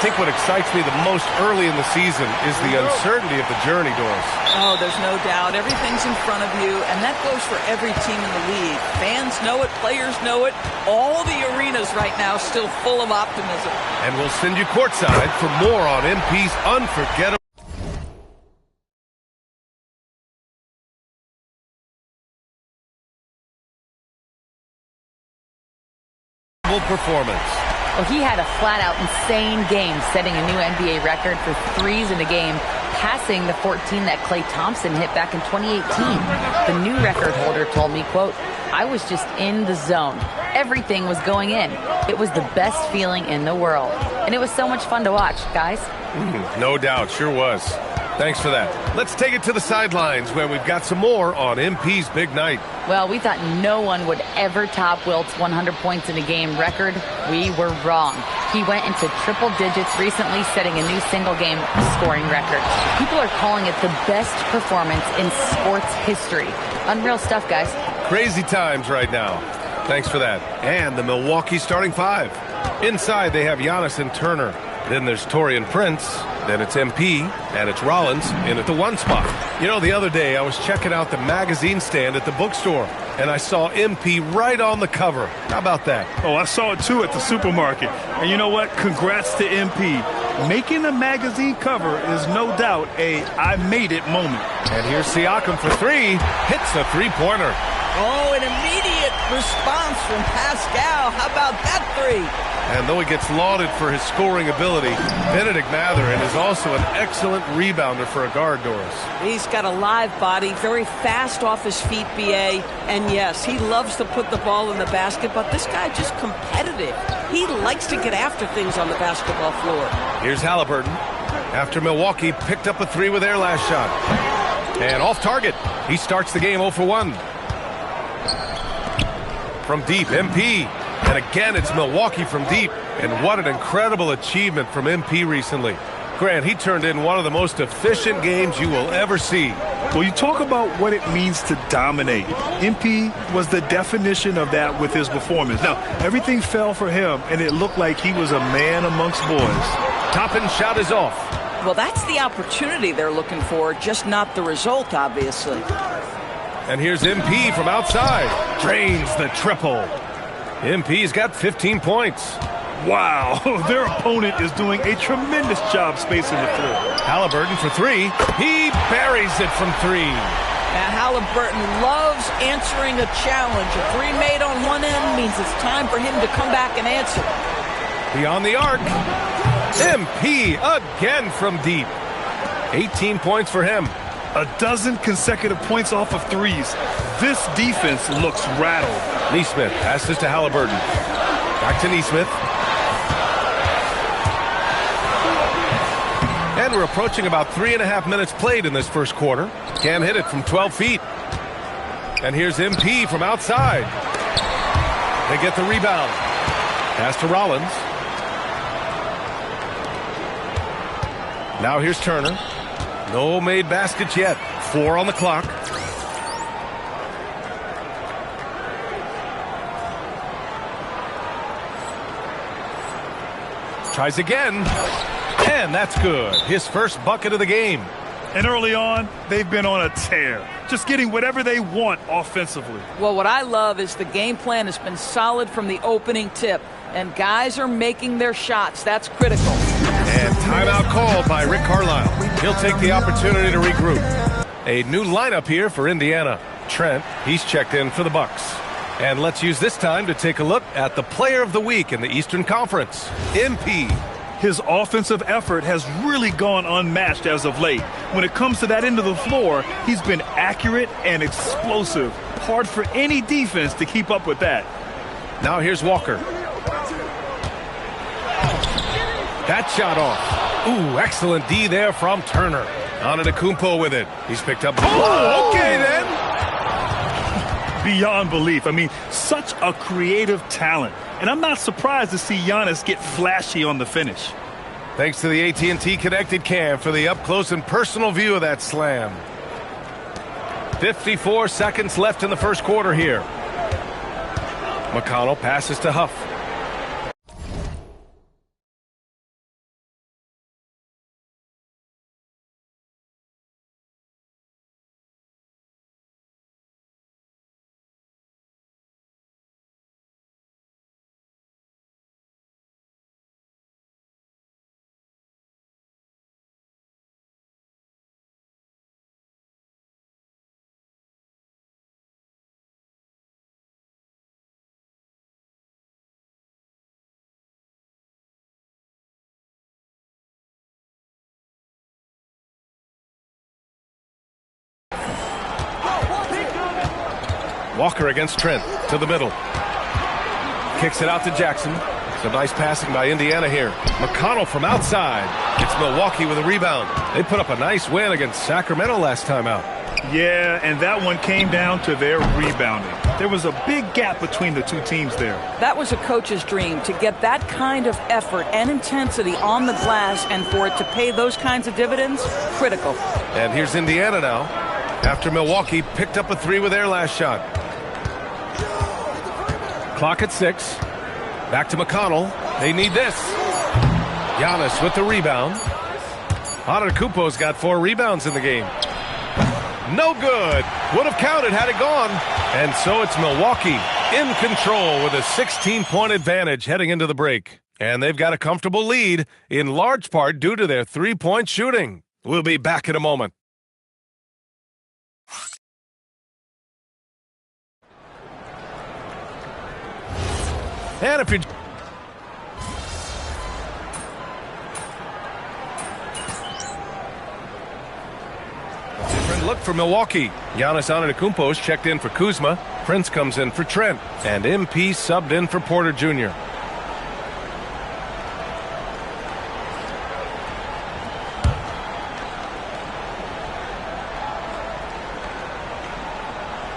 think what excites me the most early in the season is the uncertainty of the journey, Doris. Oh, there's no doubt. Everything's in front of you, and that goes for every team in the league. Fans know it, players know it. All the arenas right now still full of optimism. And we'll send you courtside for more on MP's unforgettable performance. Well, he had a flat-out insane game, setting a new NBA record for threes in a game, passing the 14 that Klay Thompson hit back in 2018. The new record holder told me, quote, "I was just in the zone. Everything was going in. It was the best feeling in the world. And it was so much fun to watch, guys." No doubt, sure was. Thanks for that. Let's take it to the sidelines where we've got some more on MP's big night. Well, we thought no one would ever top Wilt's 100 points in a game record. We were wrong. He went into triple digits recently, setting a new single-game scoring record. People are calling it the best performance in sports history. Unreal stuff, guys. Crazy times right now. Thanks for that. And the Milwaukee starting five. Inside, they have Giannis and Turner. Then there's Taurean Prince. Then it's MP, and it's Rollins in at the one spot. You know, the other day I was checking out the magazine stand at the bookstore, and I saw MP right on the cover. How about that? Oh, I saw it too at the supermarket. And you know what? Congrats to MP. Making a magazine cover is no doubt a I made it moment. And here's Siakam for three. Hits a three-pointer. Oh, an immediate response from Pascal. How about that three? And though he gets lauded for his scoring ability, Bennedict Mathurin is also an excellent rebounder for a guard, Doris. He's got a live body, very fast off his feet, B.A. And yes, he loves to put the ball in the basket, but this guy just competitive. He likes to get after things on the basketball floor. Here's Halliburton. After Milwaukee picked up a three with their last shot. And off target. He starts the game 0 for 1. From deep, MP. And again, it's Milwaukee from deep. And what an incredible achievement from MP recently. Grant, he turned in one of the most efficient games you will ever see. Well, you talk about what it means to dominate. MP was the definition of that with his performance. Now, everything fell for him, and it looked like he was a man amongst boys. Toppin shot is off. Well, that's the opportunity they're looking for, just not the result, obviously. And here's MP from outside. Drains the triple. MP's got 15 points. Wow, their opponent is doing a tremendous job spacing the floor. Halliburton for three. He buries it from three. Now, Halliburton loves answering a challenge. A three made on one end means it's time for him to come back and answer. Beyond the arc. MP again from deep. 18 points for him. A dozen consecutive points off of threes. This defense looks rattled. Nesmith passes to Halliburton. Back to Nesmith. And we're approaching about 3.5 minutes played in this first quarter. Can't hit it from 12 feet. And here's MP from outside. They get the rebound. Pass to Rollins. Now here's Turner. No made baskets yet. 4 on the clock. Tries again. And that's good. His first bucket of the game. And early on, they've been on a tear. Just getting whatever they want offensively. Well, what I love is the game plan has been solid from the opening tip. And guys are making their shots. That's critical. And timeout called by Rick Carlisle. He'll take the opportunity to regroup. A new lineup here for Indiana. Trent, he's checked in for the Bucks. And let's use this time to take a look at the player of the week in the Eastern Conference, MP. His offensive effort has really gone unmatched as of late. When it comes to that end of the floor, he's been accurate and explosive. Hard for any defense to keep up with that. Now here's Walker. That shot off. Ooh, excellent D there from Turner. Antetokounmpo with it. He's picked up. Oh, okay then. Beyond belief. I mean, such a creative talent. And I'm not surprised to see Giannis get flashy on the finish. Thanks to the AT&T Connected Cam for the up-close and personal view of that slam. 54 seconds left in the first quarter here. McConnell passes to Huff. Walker against Trent to the middle. Kicks it out to Jackson. Some nice passing by Indiana here. McConnell from outside. It's Milwaukee with a rebound. They put up a nice win against Sacramento last time out. Yeah, and that one came down to their rebounding. There was a big gap between the two teams there. That was a coach's dream, to get that kind of effort and intensity on the glass, and for it to pay those kinds of dividends, critical. And here's Indiana now, after Milwaukee picked up a 3 with their last shot. Clock at 6. Back to McConnell. They need this. Giannis with the rebound. Antetokounmpo's got 4 rebounds in the game. No good. Would have counted had it gone. And so it's Milwaukee in control with a 16-point advantage heading into the break. And they've got a comfortable lead, in large part due to their 3-point shooting. We'll be back in a moment. And if you're different look for Milwaukee. Giannis Antetokounmpo's checked in for Kuzma. Prince comes in for Trent. And MP subbed in for Porter Jr.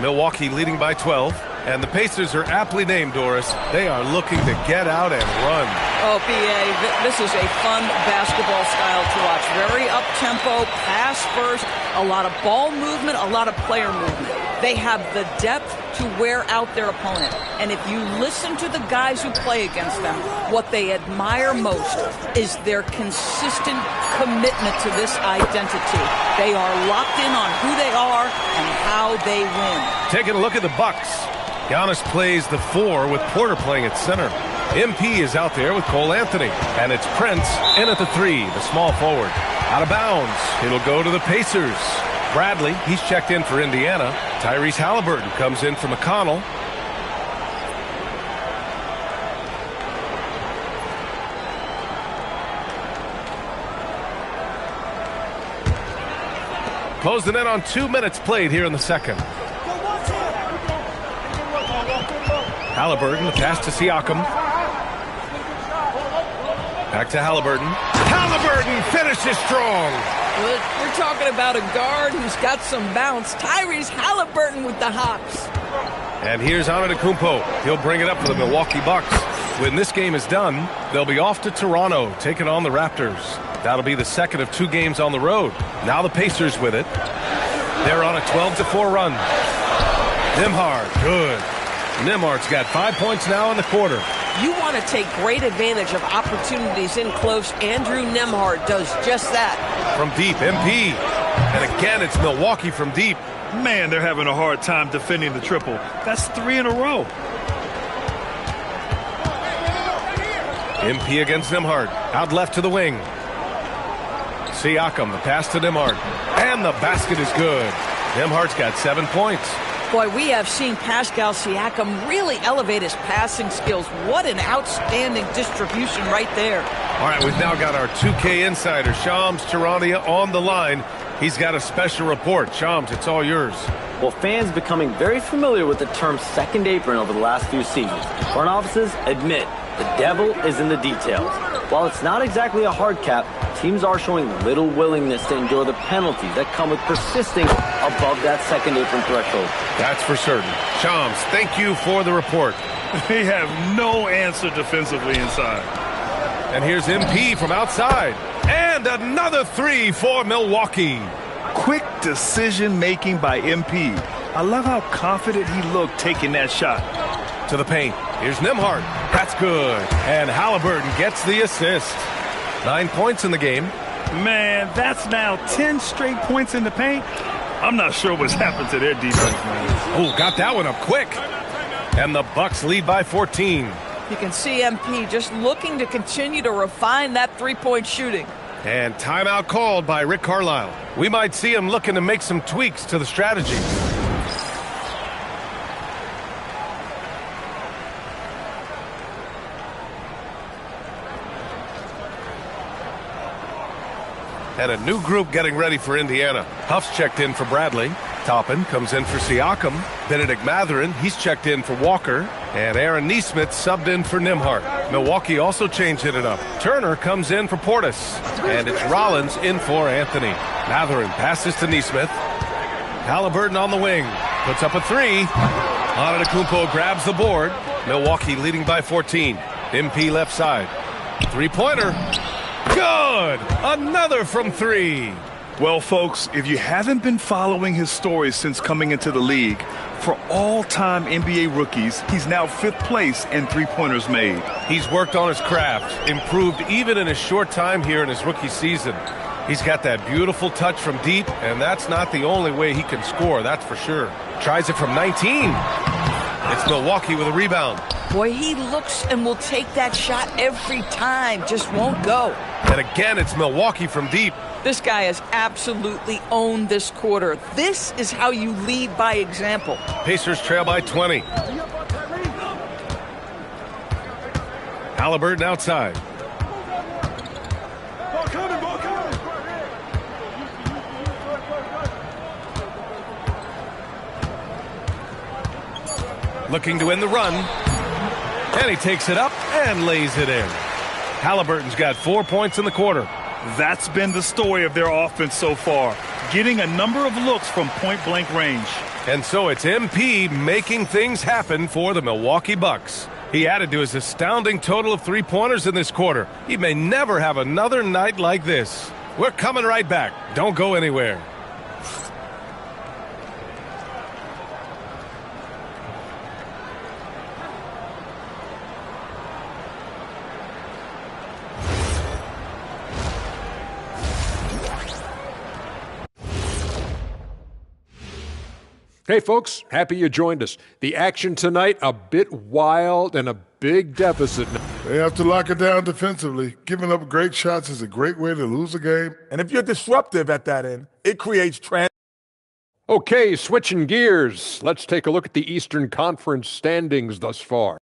Milwaukee leading by 12. And the Pacers are aptly named, Doris. They are looking to get out and run. Oh, B.A., this is a fun basketball style to watch. Very up-tempo, pass first, a lot of ball movement, a lot of player movement. They have the depth to wear out their opponent. And if you listen to the guys who play against them, what they admire most is their consistent commitment to this identity. They are locked in on who they are and how they win. Taking a look at the Bucks. Giannis plays the 4 with Porter playing at center. MP is out there with Cole Anthony. And it's Prince in at the 3, the small forward. Out of bounds. It'll go to the Pacers. Bradley, he's checked in for Indiana. Tyrese Halliburton comes in for McConnell. Closing in on 2 minutes played here in the second. Halliburton, the pass to Siakam. Back to Halliburton. Halliburton finishes strong. We're talking about a guard who's got some bounce. Tyrese Halliburton with the hops. And here's Antetokounmpo. He'll bring it up for the Milwaukee Bucks. When this game is done, they'll be off to Toronto, taking on the Raptors. That'll be the second of 2 games on the road. Now the Pacers with it. They're on a 12-4 run. Nembhard, good. Nembhard's got 5 points now in the quarter. You want to take great advantage of opportunities in close. Andrew Nembhard does just that. From deep, MP. And again, it's Milwaukee from deep. Man, they're having a hard time defending the triple. That's 3 in a row. MP against Nembhard. Out left to the wing. Siakam, the pass to Nembhard. And the basket is good. Nembhard's got 7 points. Boy, we have seen Pascal Siakam really elevate his passing skills. What an outstanding distribution right there. All right, we've now got our 2K insider, Shams Charania, on the line. He's got a special report. Shams, it's all yours. Well, fans becoming very familiar with the term second apron over the last few seasons. Front offices admit the devil is in the details. While it's not exactly a hard cap, teams are showing little willingness to endure the penalties that come with persisting above that second apron threshold. That's for certain. Shams, thank you for the report. They have no answer defensively inside. And here's MP from outside. And another 3 for Milwaukee. Quick decision-making by MP. I love how confident he looked taking that shot. To the paint. Here's Nembhard. That's good. And Halliburton gets the assist. 9 points in the game. Man, that's now 10 straight points in the paint. I'm not sure what's happened to their defense, man. Oh, got that one up quick. And the Bucks lead by 14. You can see MP just looking to continue to refine that three-point shooting. And timeout called by Rick Carlisle. We might see him looking to make some tweaks to the strategy. And a new group getting ready for Indiana. Huff's checked in for Bradley. Toppin comes in for Siakam. Benedict Mathurin, he's checked in for Walker. And Aaron Nesmith subbed in for Nembhard. Milwaukee also changed it up. Turner comes in for Portis. And it's Rollins in for Anthony. Mathurin passes to Nesmith. Halliburton on the wing. Puts up a three. Antetokounmpo grabs the board. Milwaukee leading by 14. MP left side. Three-pointer. Good! Another from three. Well, folks, if you haven't been following his story since coming into the league, for all-time NBA rookies, he's now 5th place in three-pointers made. He's worked on his craft, improved even in his short time here in his rookie season. He's got that beautiful touch from deep, and that's not the only way he can score, that's for sure. Tries it from 19. It's Milwaukee with a rebound. Boy, he looks and will take that shot every time, just won't go. And again, it's Milwaukee from deep. This guy has absolutely owned this quarter. This is how you lead by example. Pacers trail by 20. Halliburton outside. Looking to end the run. And he takes it up and lays it in. Halliburton's got 4 points in the quarter. That's been the story of their offense so far, getting a number of looks from point-blank range. And so it's MP making things happen for the Milwaukee Bucks. He added to his astounding total of three-pointers in this quarter. He may never have another night like this. We're coming right back. Don't go anywhere. Hey, folks, happy you joined us. The action tonight, a bit wild and a big deficit. They have to lock it down defensively. Giving up great shots is a great way to lose a game. And if you're disruptive at that end, it creates Okay, switching gears. Let's take a look at the Eastern Conference standings thus far.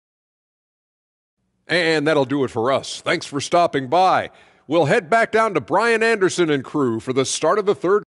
And that'll do it for us. Thanks for stopping by. We'll head back down to Brian Anderson and crew for the start of the third.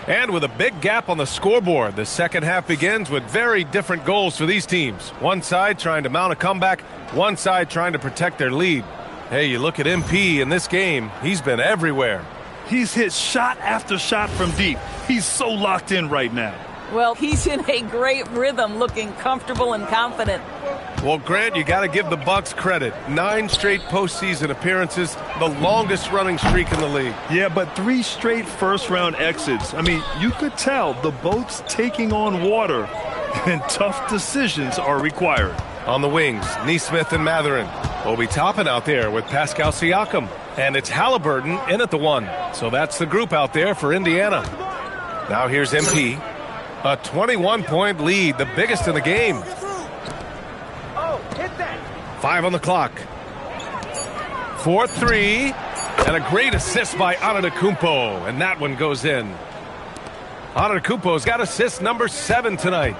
And with a big gap on the scoreboard, the second half begins with very different goals for these teams. One side trying to mount a comeback, one side trying to protect their lead. Hey, you look at MP in this game, he's been everywhere. He's hit shot after shot from deep. He's so locked in right now. Well, he's in a great rhythm, looking comfortable and confident. Well, Grant, you got to give the Bucks credit. 9 straight postseason appearances, the longest running streak in the league. Yeah, but 3 straight first-round exits. I mean, you could tell the boat's taking on water, and tough decisions are required. On the wings, Nesmith and Mathurin. Obi Toppin out there with Pascal Siakam. And it's Halliburton in at the 1. So that's the group out there for Indiana. Now here's MP. A 21-point lead, the biggest in the game. 5 on the clock. 4-3. And a great assist by Antetokounmpo. And that one goes in. Antetokounmpo's got assist number 7 tonight.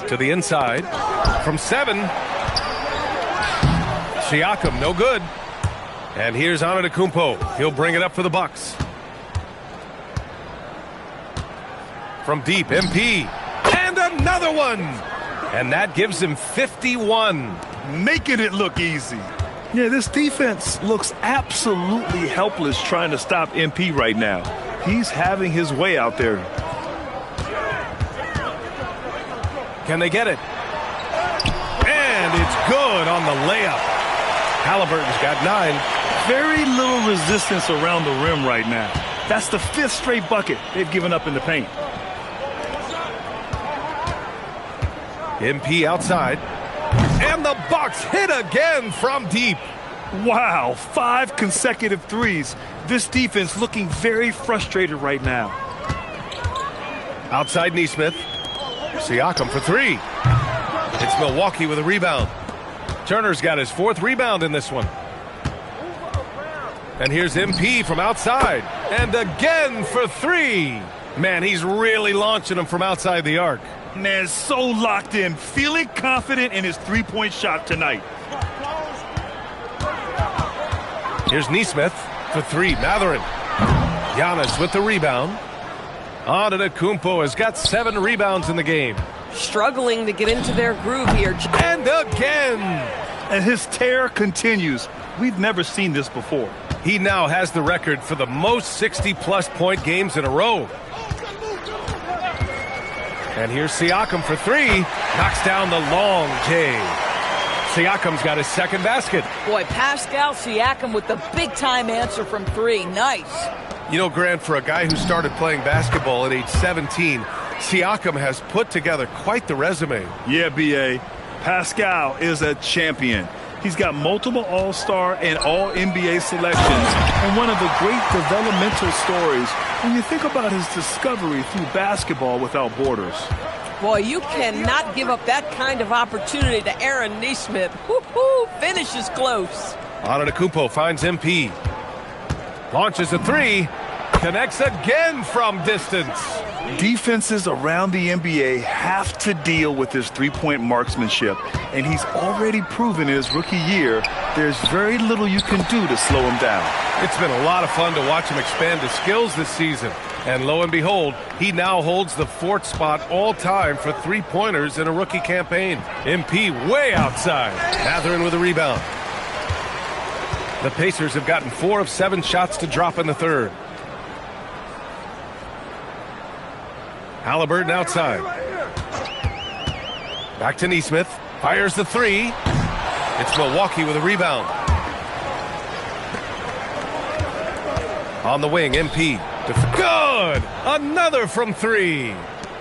To the inside. From 7. Siakam, no good. And here's Antetokounmpo. He'll bring it up for the Bucks. From deep, MP. And another one! And that gives him 51. Making it look easy. Yeah, this defense looks absolutely helpless trying to stop MP right now. He's having his way out there. Can they get it? And it's good on the layup. Halliburton's got 9. Very little resistance around the rim right now. That's the 5th straight bucket they've given up in the paint. MP outside. And the Bucks hit again from deep. Wow, 5 consecutive threes. This defense looking very frustrated right now. Outside Nesmith. Siakam for 3. It's Milwaukee with a rebound. Turner's got his 4th rebound in this one. And here's MP from outside. And again for 3. Man, he's really launching them from outside the arc. Man, so locked in, feeling confident in his three-point shot tonight. Here's Nesmith for three. Mathurin. Giannis with the rebound. Antetokounmpo has got 7 rebounds in the game. Struggling to get into their groove here. And again. And his tear continues. We've never seen this before. He now has the record for the most 60-plus point games in a row. And here's Siakam for three. Knocks down the long J. Siakam's got his second basket. Boy, Pascal Siakam with the big-time answer from three. Nice. You know, Grant, for a guy who started playing basketball at age 17, Siakam has put together quite the resume. Yeah, B.A. Pascal is a champion. He's got multiple All-Star and All-NBA selections, and one of the great developmental stories when you think about his discovery through basketball without borders. Boy, you cannot give up that kind of opportunity to Aaron Nesmith. Woo-hoo, finish is close. Antetokounmpo finds MP. Launches a three. Connects again from distance. Defenses around the NBA have to deal with his three-point marksmanship, and he's already proven in his rookie year there's very little you can do to slow him down. It's been a lot of fun to watch him expand his skills this season. And lo and behold, he now holds the 4th spot all time for three-pointers in a rookie campaign. MP way outside. Mathurin with a rebound. The Pacers have gotten 4 of 7 shots to drop in the third. Haliburton outside. Back to Nesmith. Fires the three. It's Milwaukee with a rebound. On the wing, MP. Good! Another from three.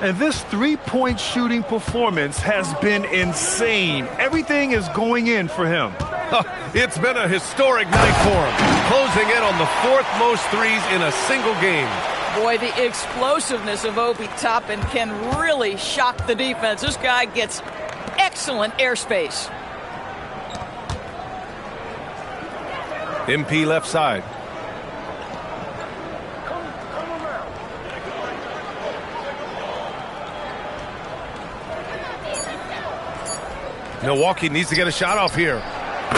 And this three-point shooting performance has been insane. Everything is going in for him. It's been a historic night for him. Closing in on the 4th most threes in a single game. Boy, the explosiveness of Obi Toppin can really shock the defense. This guy gets excellent airspace. MP left side. Milwaukee needs to get a shot off here.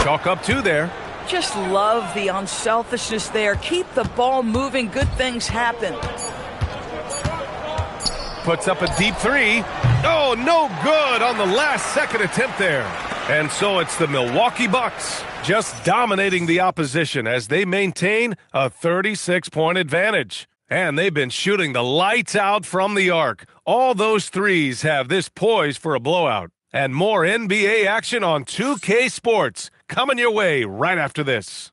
Chalk up 2 there. Just love the unselfishness there. Keep the ball moving. Good things happen. Puts up a deep three. Oh, no good on the last second attempt there. And so it's the Milwaukee Bucks just dominating the opposition as they maintain a 36-point advantage. And they've been shooting the lights out from the arc. All those threes have this poised for a blowout. And more NBA action on 2K Sports coming your way right after this.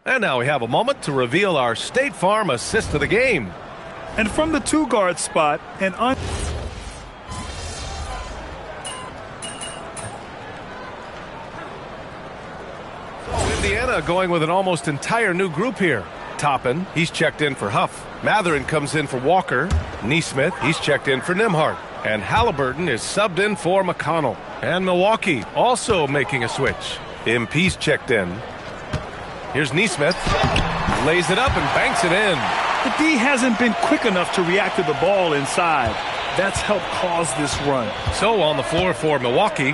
And now we have a moment to reveal our State Farm assist of the game. And from the 2-guard spot, Indiana going with an almost entire new group here. Toppin, he's checked in for Huff. Mathurin comes in for Walker. Nesmith, he's checked in for Nembhard. And Haliburton is subbed in for McConnell. And Milwaukee also making a switch. MP's checked in. Here's Nesmith. Lays it up and banks it in. the D hasn't been quick enough to react to the ball inside. That's helped cause this run. So on the floor for Milwaukee,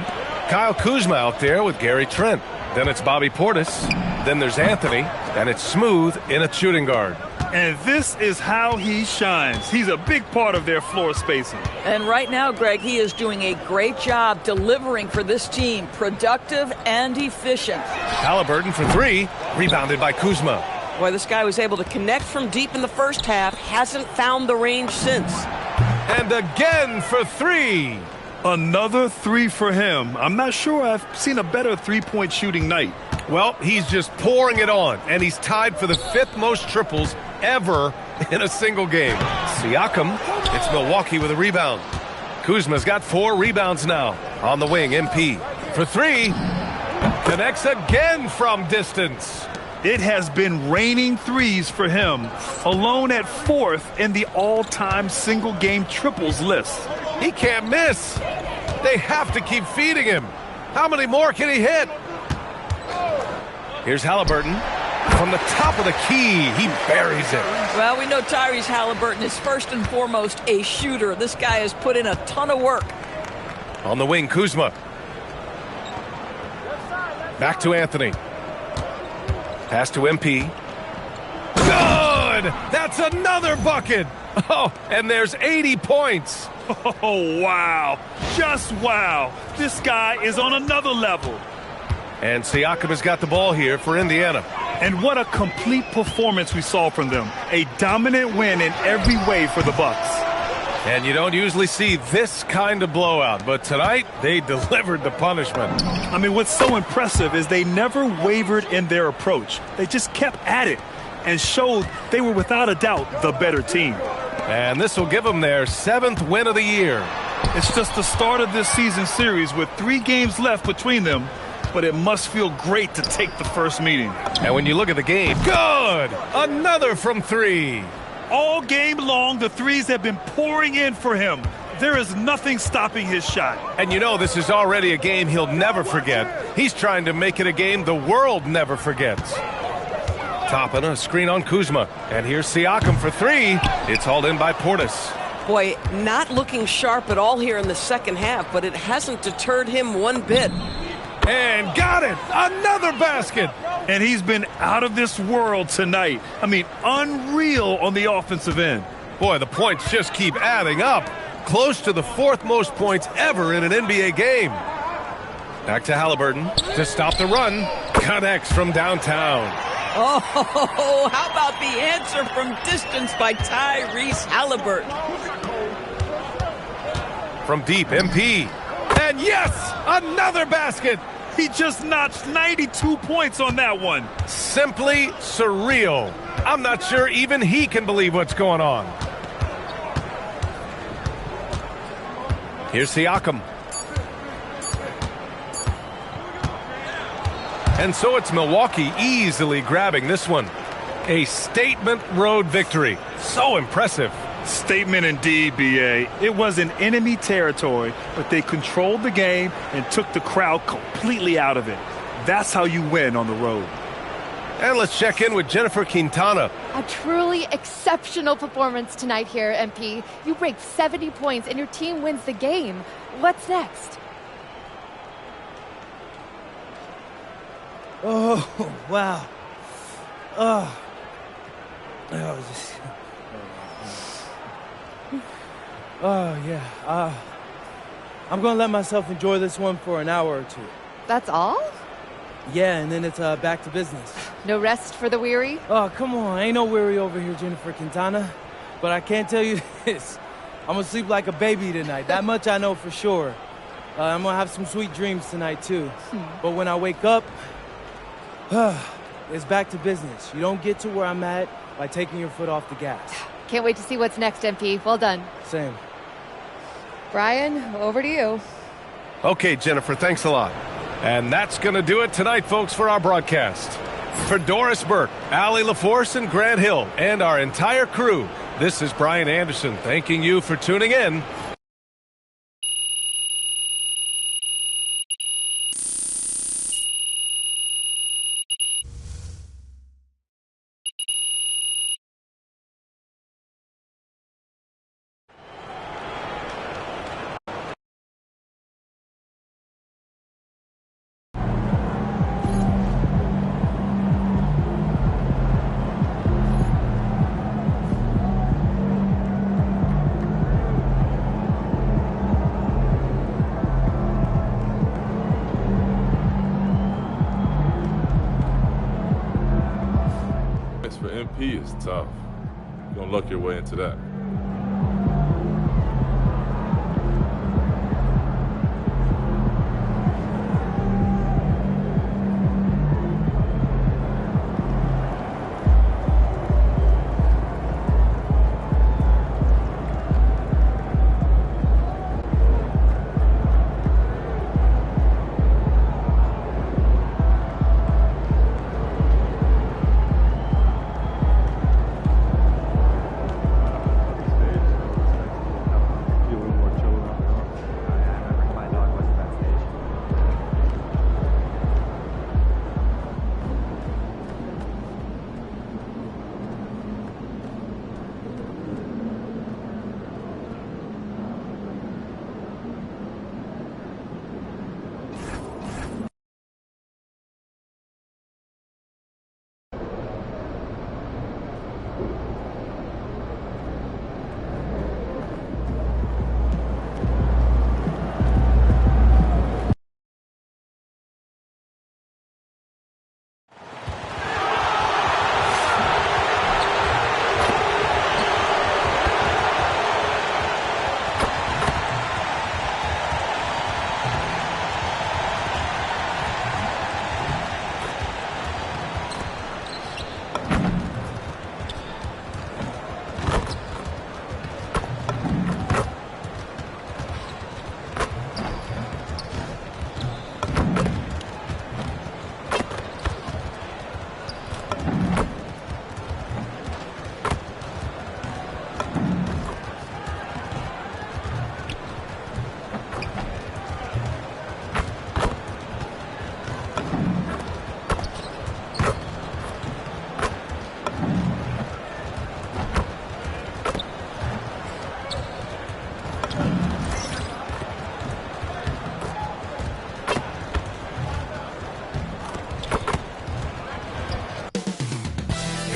Kyle Kuzma out there with Gary Trent. Then it's Bobby Portis. Then there's Anthony. And it's Smooth in a shooting guard. And this is how he shines. He's a big part of their floor spacing. And right now, Greg, he is doing a great job delivering for this team. Productive and efficient. Haliburton for three. Rebounded by Kuzma. Boy, this guy was able to connect from deep in the first half. Hasn't found the range since. And again for three. Another three for him. I'm not sure I've seen a better three-point shooting night. Well, he's just pouring it on, and he's tied for the fifth most triples ever in a single game. Siakam, it's Milwaukee with a rebound. Kuzma's got 4 rebounds now. On the wing, MP for three. Connects again from distance. It has been raining threes for him, alone at 4th in the all-time single-game triples list. He can't miss. They have to keep feeding him. How many more can he hit? Here's Halliburton. From the top of the key, he buries it. Well, we know Tyrese Halliburton is first and foremost a shooter. This guy has put in a ton of work. On the wing, Kuzma. Back to Anthony. Pass to MP. Good! That's another bucket! Oh, and there's 80 points. Oh, wow. Just wow. This guy is on another level. And Siakam has got the ball here for Indiana. And what a complete performance we saw from them. A dominant win in every way for the Bucks. And you don't usually see this kind of blowout, but tonight they delivered the punishment. I mean, what's so impressive is they never wavered in their approach. They just kept at it and showed they were without a doubt the better team. And this will give them their 7th win of the year. It's just the start of this season series with 3 games left between them, but it must feel great to take the first meeting. And when you look at the game, good! Another from 3. All game long, the threes have been pouring in for him. There is nothing stopping his shot. And you know this is already a game he'll never forget. He's trying to make it a game the world never forgets. Toppin, a screen on Kuzma. And here's Siakam for 3. It's hauled in by Portis. Boy, not looking sharp at all here in the second half, but it hasn't deterred him one bit. And got it! Another basket! And he's been out of this world tonight. I mean, unreal on the offensive end. Boy, the points just keep adding up. Close to the 4th most points ever in an NBA game. Back to Halliburton to stop the run. Connects from downtown. Oh, how about the answer from distance by Tyrese Halliburton? From deep, MP. And yes, another basket. He just notched 92 points on that one. Simply surreal. I'm not sure even he can believe what's going on. Here's Siakam. And so it's Milwaukee easily grabbing this one. A statement road victory. So impressive. Statement indeed, B.A. It was in enemy territory, but they controlled the game and took the crowd completely out of it. That's how you win on the road. And let's check in with Jennifer Quintana. A truly exceptional performance tonight here, MP. You break 70 points and your team wins the game. What's next? Oh, wow. Yeah. I'm going to let myself enjoy this one for an hour or 2. That's all? Yeah, and then it's back to business. No rest for the weary? Oh, come on. Ain't no weary over here, Jennifer Quintana. But I can't tell you this. I'm going to sleep like a baby tonight. That much I know for sure. I'm going to have some sweet dreams tonight, too. But when I wake up, it's back to business. You don't get to where I'm at by taking your foot off the gas. Can't wait to see what's next, MP. Well done. Same. Brian, over to you. Okay, Jennifer, thanks a lot. And that's going to do it tonight, folks, for our broadcast. For Doris Burke, Allie LaForce, and Grant Hill, and our entire crew, this is Brian Anderson thanking you for tuning in. For MP is tough. You're gonna luck your way into that.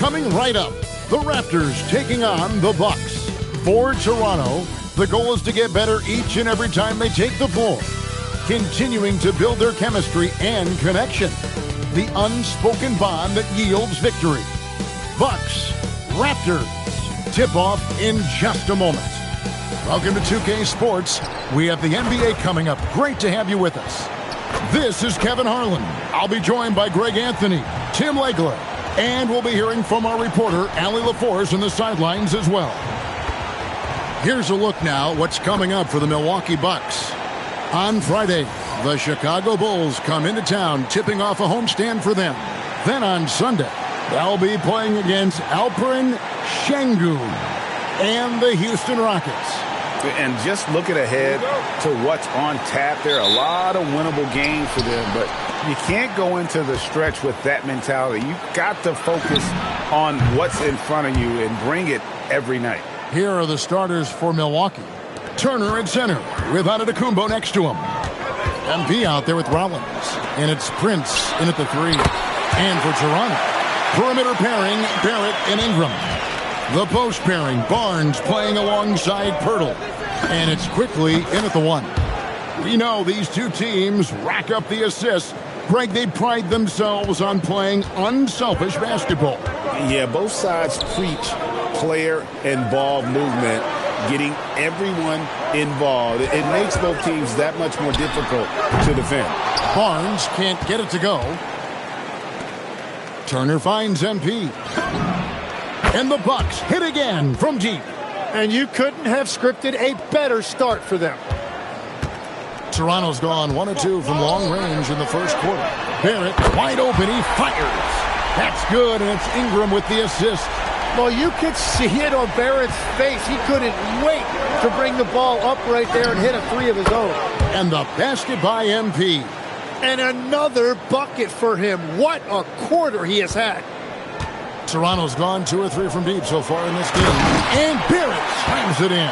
Coming right up, the Raptors taking on the Bucks. For Toronto, the goal is to get better each and every time they take the floor, continuing to build their chemistry and connection, the unspoken bond that yields victory. Bucks, Raptors, tip-off in just a moment. Welcome to 2K Sports. We have the NBA coming up. Great to have you with us. This is Kevin Harlan. I'll be joined by Greg Anthony, Tim Legler, and we'll be hearing from our reporter, Allie LaForce, on the sidelines as well. Here's a look now what's coming up for the Milwaukee Bucks. On Friday, the Chicago Bulls come into town, tipping off a homestand for them. Then on Sunday, they'll be playing against Alperen Sengun and the Houston Rockets. And just looking ahead to what's on tap, there are a lot of winnable games for them, but you can't go into the stretch with that mentality. You've got to focus on what's in front of you and bring it every night. Here are the starters for Milwaukee. Turner at center with Antetokounmpo next to him. MP out there with Rollins. And it's Prince in at the 3. And for Toronto, perimeter pairing, Barrett and Ingram. The post pairing, Barnes playing alongside Poeltl. And it's quickly in at the 1. We know these two teams rack up the assists. Greg, they pride themselves on playing unselfish basketball. Yeah, both sides preach player and ball movement, getting everyone involved. It makes both teams that much more difficult to defend. Barnes can't get it to go. Turner finds MP. And the Bucks hit again from deep. And you couldn't have scripted a better start for them. Toronto's gone 1 of 2 from long range in the first quarter. Barrett wide open, he fires. That's good, and it's Ingram with the assist. Well, you could see it on Barrett's face. He couldn't wait to bring the ball up right there and hit a 3 of his own. And the basket by MP. And another bucket for him. What a quarter he has had. Toronto's gone 2 or 3 from deep so far in this game. And Barrett slams it in.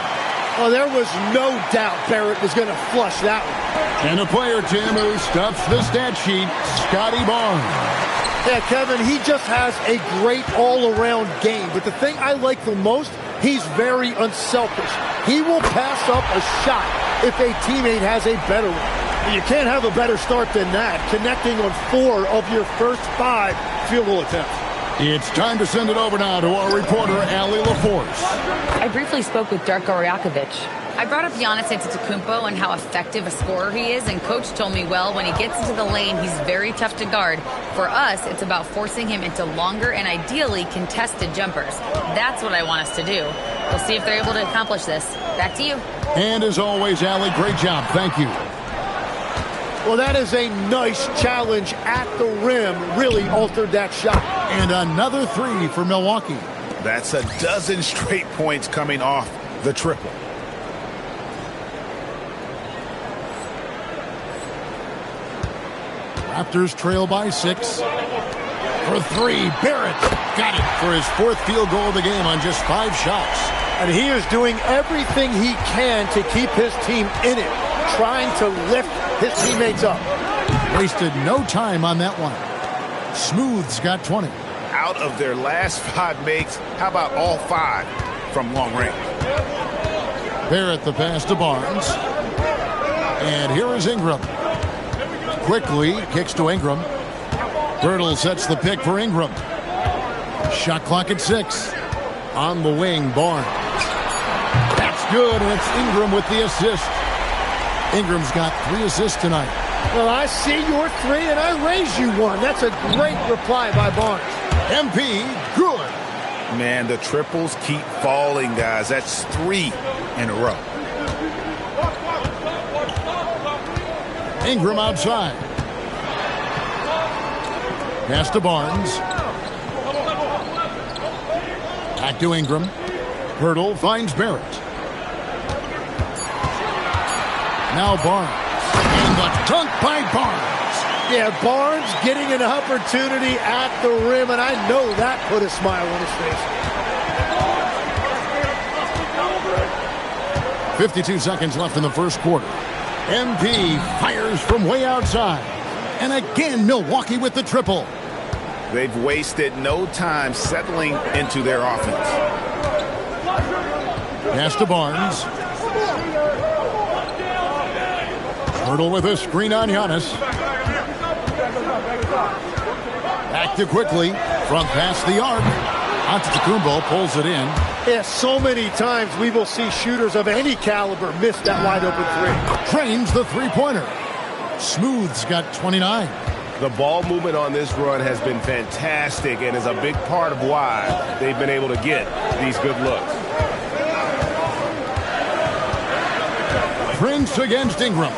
Well, there was no doubt Barrett was going to flush that one. And a player, Tim, who stuffs the stat sheet, Scotty Barnes. Yeah, Kevin, he just has a great all-around game. But the thing I like the most, he's very unselfish. He will pass up a shot if a teammate has a better one. You can't have a better start than that, connecting on 4 of your first 5 field goal attempts. It's time to send it over now to our reporter, Allie LaForce. I briefly spoke with Darko Rajakovic. I brought up Giannis Antetokounmpo and how effective a scorer he is, and Coach told me, well, when he gets into the lane, he's very tough to guard. For us, it's about forcing him into longer and ideally contested jumpers. That's what I want us to do. We'll see if they're able to accomplish this. Back to you. And as always, Allie, great job. Thank you. Well, that is a nice challenge at the rim. Really altered that shot. And another 3 for Milwaukee. That's a dozen straight points coming off the triple. Raptors trail by 6. For 3, Barrett got it for his 4th field goal of the game on just 5 shots. And he is doing everything he can to keep his team in it, trying to lift his teammates up. Wasted no time on that one. Smooth's got 20. Out of their last 5 makes, how about all 5 from long range? Barrett the pass to Barnes. And here is Ingram. Quickly kicks to Ingram. Poeltl sets the pick for Ingram. Shot clock at 6. On the wing, Barnes. That's good, and it's Ingram with the assist. Ingram's got 3 assists tonight. Well, I see your 3, and I raise you 1. That's a great reply by Barnes. MP, good. Man, the triples keep falling, guys. That's 3 in a row. Ingram outside. Pass to Barnes. Back to Ingram. Poeltl finds Barrett. Now Barnes. And the dunk by Barnes. Yeah, Barnes getting an opportunity at the rim, and I know that put a smile on his face. 52 seconds left in the first quarter. MP fires from way outside. And again, Milwaukee with the triple. They've wasted no time settling into their offense. Pass to Barnes. Hurdle with a screen on Giannis. Back to quickly from past the arc. Antetokounmpo pulls it in. Yeah, so many times we will see shooters of any caliber miss that wide open three. Trains the three-pointer. Smooth's got 29. The ball movement on this run has been fantastic and is a big part of why they've been able to get these good looks. Prince against Ingram.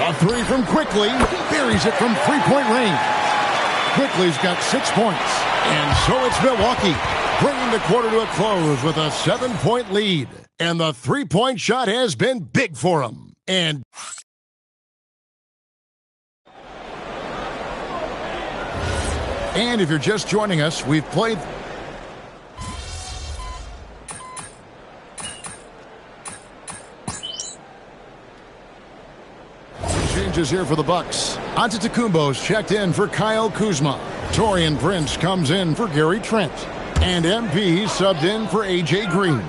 A three from Quickly. Buries it from three-point range. Quickly's got 6 points. And so it's Milwaukee, bringing the quarter to a close with a 7-point lead. And the three-point shot has been big for him. And if you're just joining us, we've played... Changes here for the Bucks. Antetokounmpo's checked in for Kyle Kuzma. Taurean Prince comes in for Gary Trent. And MP subbed in for A.J. Green.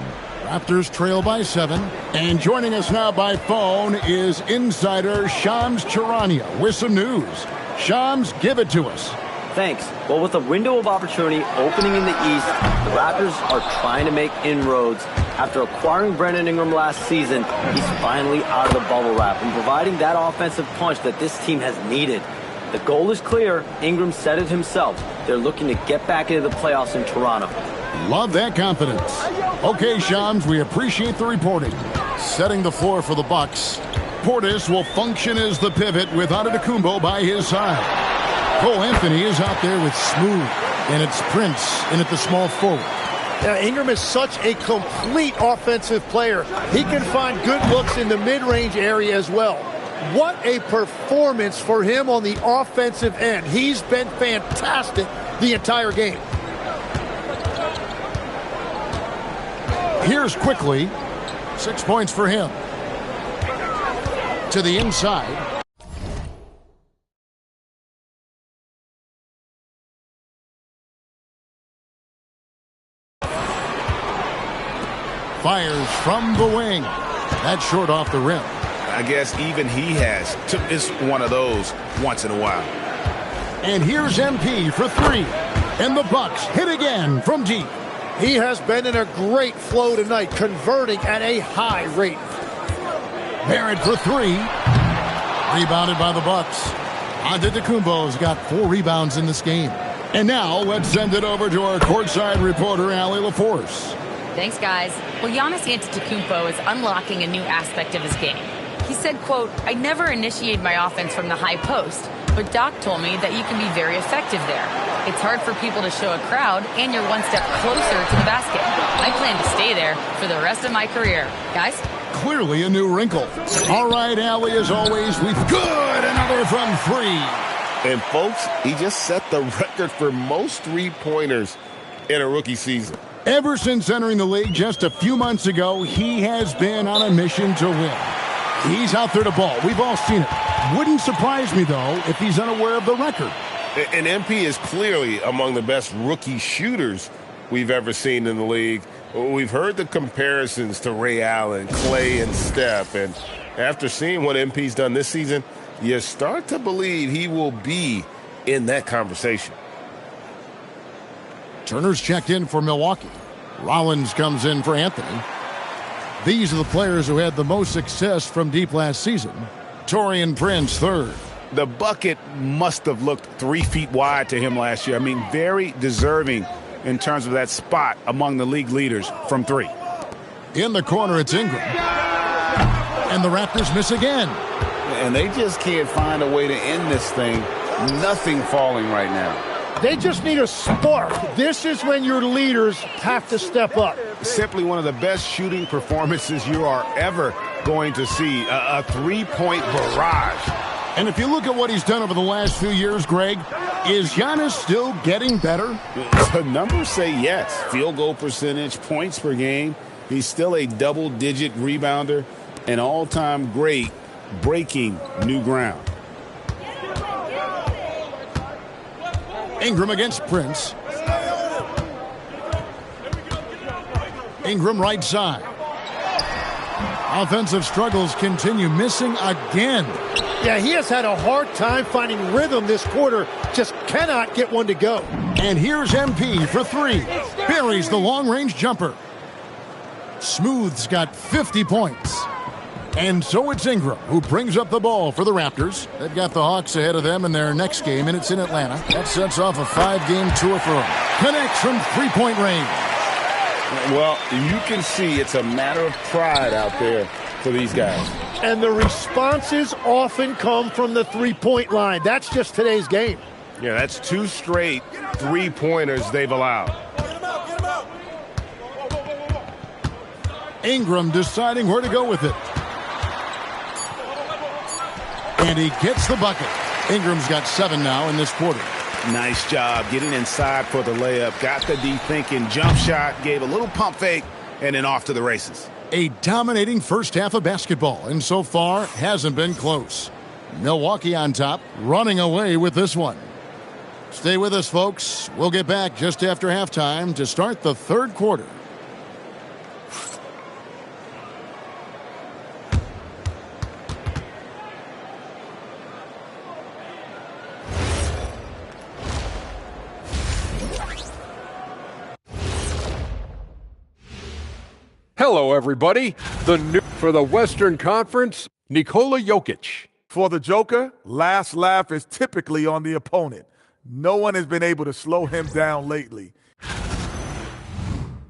Raptors trail by 7. And joining us now by phone is insider Shams Charania with some news. Shams, give it to us. Thanks. Well, with a window of opportunity opening in the East, the Raptors are trying to make inroads. After acquiring Brandon Ingram last season, he's finally out of the bubble wrap and providing that offensive punch that this team has needed. The goal is clear. Ingram said it himself. They're looking to get back into the playoffs in Toronto. Love that confidence. Okay, Shams, we appreciate the reporting. Setting the floor for the Bucks. Portis will function as the pivot with Antetokounmpo by his side. Cole Anthony is out there with Smooth, and it's Prince in at the small forward. Now, Ingram is such a complete offensive player. He can find good looks in the mid-range area as well. What a performance for him on the offensive end. He's been fantastic the entire game. Here's Quickly. 6 points for him. To the inside. Fires from the wing. That's short off the rim. I guess even he has to miss one of those once in a while. And here's MP for 3. And the Bucks hit again from deep. He has been in a great flow tonight, converting at a high rate. Barrett for 3. Rebounded by the Bucks. Antetokounmpo's got 4 rebounds in this game. And now let's send it over to our courtside reporter, Allie LaForce. Thanks, guys. Well, Giannis Antetokounmpo is unlocking a new aspect of his game. He said, quote, "I never initiate my offense from the high post, but Doc told me that you can be very effective there. It's hard for people to show a crowd, and you're one step closer to the basket. I plan to stay there for the rest of my career." Guys? Clearly a new wrinkle. All right, Allie, as always, we've good. Another from 3. And, folks, he just set the record for most three-pointers in a rookie season. Ever since entering the league just a few months ago, he has been on a mission to win. He's out there to ball. We've all seen it. Wouldn't surprise me, though, if he's unaware of the record. And MP is clearly among the best rookie shooters we've ever seen in the league. We've heard the comparisons to Ray Allen, Clay, and Steph. And after seeing what MP's done this season, you start to believe he will be in that conversation. Turner's checked in for Milwaukee. Rollins comes in for Anthony. These are the players who had the most success from deep last season. Taurean Prince, 3rd. The bucket must have looked 3 feet wide to him last year. I mean, very deserving in terms of that spot among the league leaders from 3. In the corner, it's Ingram. And the Raptors miss again. And they just can't find a way to end this thing. Nothing falling right now. They just need a spark. This is when your leaders have to step up. Simply one of the best shooting performances you are ever going to see. A three-point barrage. And if you look at what he's done over the last few years, Greg, is Giannis still getting better? The numbers say yes. Field goal percentage, points per game. He's still a double-digit rebounder, an all-time great breaking new ground. Ingram against Prince. Ingram right side. Offensive struggles continue, missing again. Yeah, he has had a hard time finding rhythm this quarter. Just cannot get one to go. And here's MP for three. Buries the long-range jumper. Smooth's got 50 points. And so it's Ingram who brings up the ball for the Raptors. They've got the Hawks ahead of them in their next game, and it's in Atlanta. That sets off a 5-game tour for them. Connects from three-point range. Well, you can see it's a matter of pride out there for these guys. And the responses often come from the three-point line. That's just today's game. Yeah, that's 2 straight three-pointers they've allowed. Ingram deciding where to go with it. And he gets the bucket. Ingram's got 7 now in this quarter. Nice job getting inside for the layup. Got the D thinking, jump shot, gave a little pump fake, and then off to the races. A dominating first half of basketball, and so far hasn't been close. Milwaukee on top, running away with this one. Stay with us, folks. We'll get back just after halftime to start the third quarter. Hello, everybody. The new for the Western Conference, Nikola Jokic. For the Joker, last laugh is typically on the opponent. No one has been able to slow him down lately.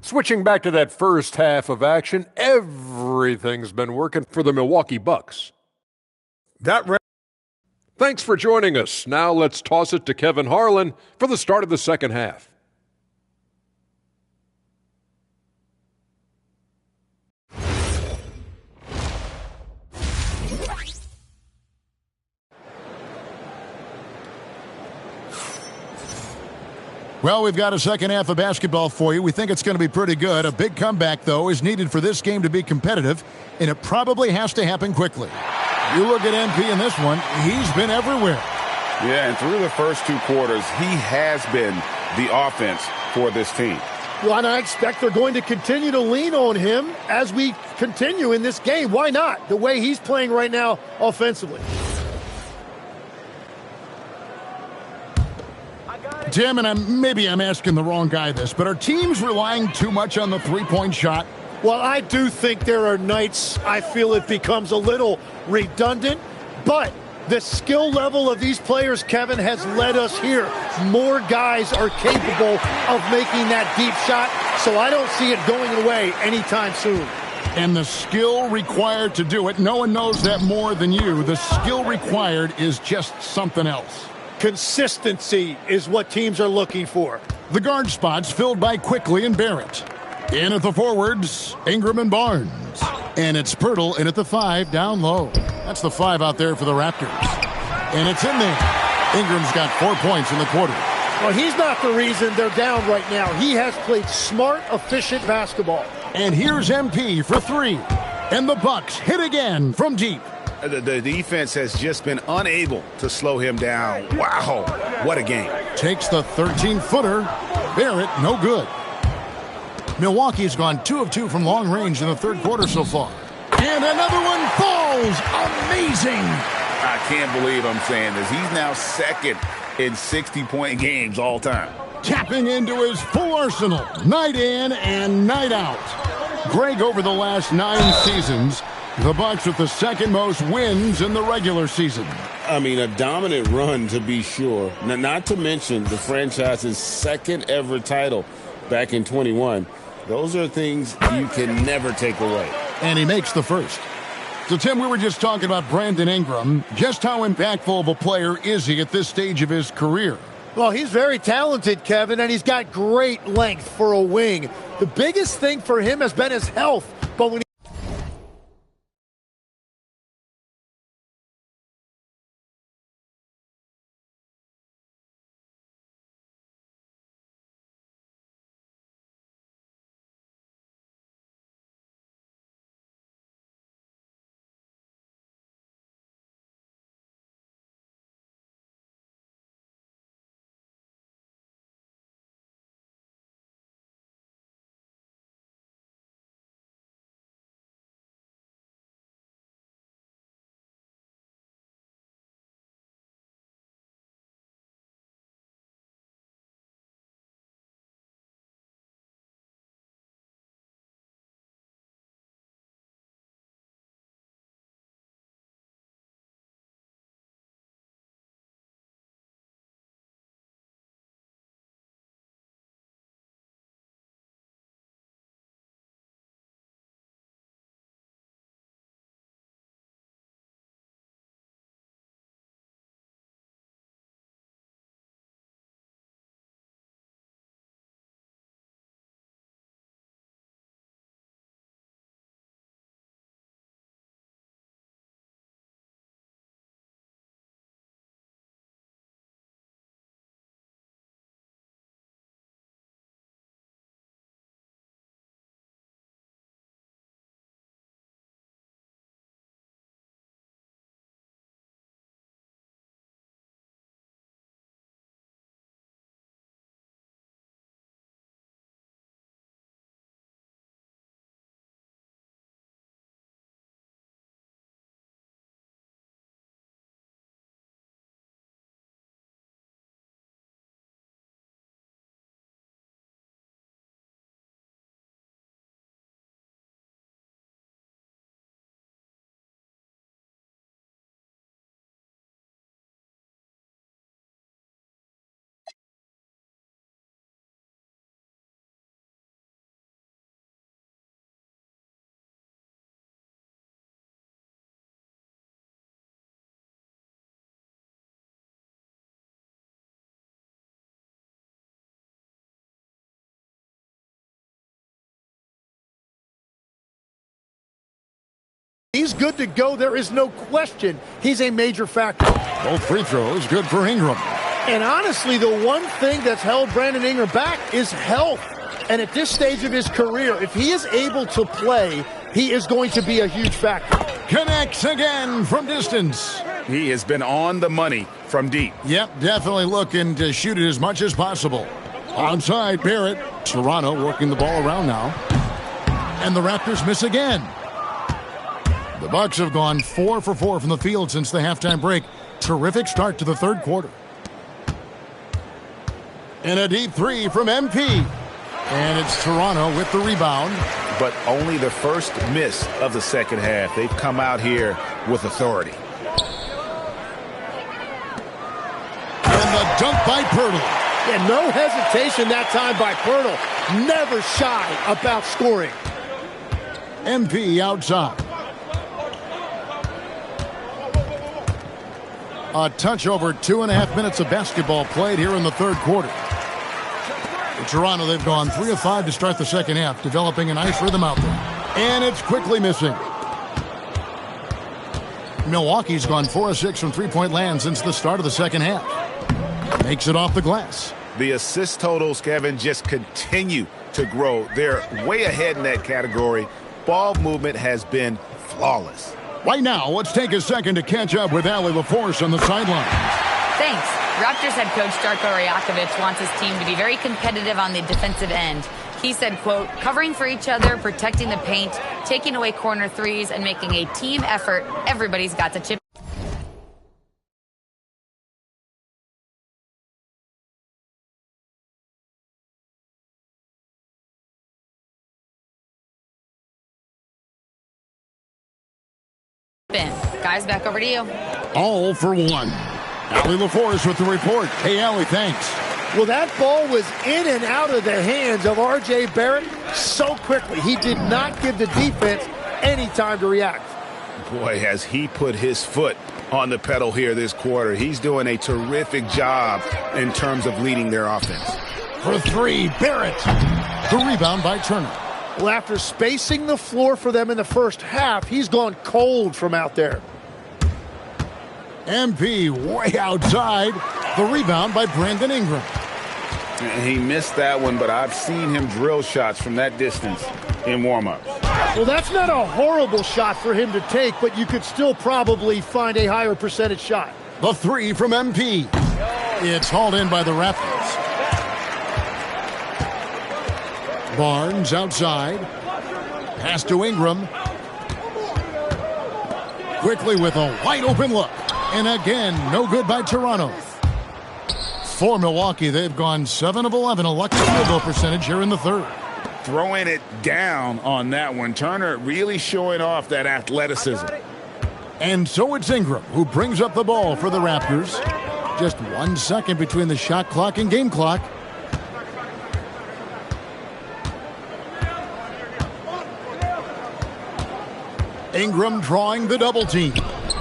Switching back to that first half of action, everything's been working for the Milwaukee Bucks. Thanks for joining us. Now let's toss it to Kevin Harlan for the start of the second half. Well, we've got a second half of basketball for you. We think it's going to be pretty good. A big comeback, though, is needed for this game to be competitive, and it probably has to happen quickly. You look at MP in this one, he's been everywhere. Yeah, and through the first 2 quarters, he has been the offense for this team. Well, and I expect they're going to continue to lean on him as we continue in this game. Why not? The way he's playing right now offensively. Tim, and maybe I'm asking the wrong guy this, but are teams relying too much on the three-point shot? Well, I do think there are nights I feel it becomes a little redundant, but the skill level of these players, Kevin, has led us here. More guys are capable of making that deep shot, so I don't see it going away anytime soon. And the skill required to do it, no one knows that more than you. The skill required is just something else. Consistency is what teams are looking for. The guard spots filled by Quickly and Barrett. In at the forwards, Ingram and Barnes. And it's Pirtle in at the 5 down low. That's the 5 out there for the Raptors. And it's in there. Ingram's got 4 points in the quarter. Well, he's not the reason they're down right now. He has played smart, efficient basketball. And here's MP for 3. And the Bucks hit again from deep. The defense has just been unable to slow him down. Wow, what a game. Takes the 13-footer. Barrett, no good. Milwaukee's gone 2 of 2 from long range in the third quarter so far. And another one falls. Amazing. I can't believe I'm saying this. He's now second in 60-point games all time. Tapping into his full arsenal, night in and night out. Greg, over the last 9 seasons, the Bucks with the second most wins in the regular season. I mean, a dominant run to be sure. Not to mention the franchise's second ever title back in 21. Those are things you can never take away. And he makes the first. So, Tim, we were just talking about Brandon Ingram. Just how impactful of a player is he at this stage of his career? Well, he's very talented, Kevin, and he's got great length for a wing. The biggest thing for him has been his health. But when he's good to go. There is no question he's a major factor. Both free throws good for Ingram. And honestly, the one thing that's held Brandon Ingram back is health. And at this stage of his career, if he is able to play, he is going to be a huge factor. Connects again from distance. He has been on the money from deep. Yep, definitely looking to shoot it as much as possible. Onside, Barrett. Toronto working the ball around now. And the Raptors miss again. The Bucks have gone 4 for 4 from the field since the halftime break. Terrific start to the third quarter. And a deep three from MP. And it's Toronto with the rebound. But only the first miss of the second half. They've come out here with authority. And the dunk by Poeltl. Yeah, no hesitation that time by Poeltl. Never shy about scoring. MP outside. A touch over 2.5 minutes of basketball played here in the third quarter. In Toronto, they've gone 3 of 5 to start the second half, developing a nice rhythm out there. And it's quickly missing. Milwaukee's gone 4 of 6 from three-point land since the start of the second half. Makes it off the glass. The assist totals, Kevin, just continue to grow. They're way ahead in that category. Ball movement has been flawless. Right now, let's take a second to catch up with Allie LaForce on the sideline. Thanks. Raptors head coach Darko Rajakovic wants his team to be very competitive on the defensive end. He said, quote, covering for each other, protecting the paint, taking away corner threes, and making a team effort. Everybody's got to chip. Guys, back over to you. All for one. Allie LaForce with the report. Hey, Allie, thanks. Well, that ball was in and out of the hands of R.J. Barrett so quickly. He did not give the defense any time to react. Boy, has he put his foot on the pedal here this quarter. He's doing a terrific job in terms of leading their offense. For three, Barrett. The rebound by Turner. Well, after spacing the floor for them in the first half, he's gone cold from out there. MP way outside. The rebound by Brandon Ingram. And he missed that one, but I've seen him drill shots from that distance in warm-ups. Well, that's not a horrible shot for him to take, but you could still probably find a higher percentage shot. The three from MP. It's hauled in by the Raptors. Barnes outside. Pass to Ingram. Quickly with a wide open look. And again, no good by Toronto. For Milwaukee, they've gone 7 of 11, a lucky field goal percentage here in the third. Throwing it down on that one. Turner really showing off that athleticism. And so it's Ingram who brings up the ball for the Raptors. Just 1 second between the shot clock and game clock. Ingram drawing the double team.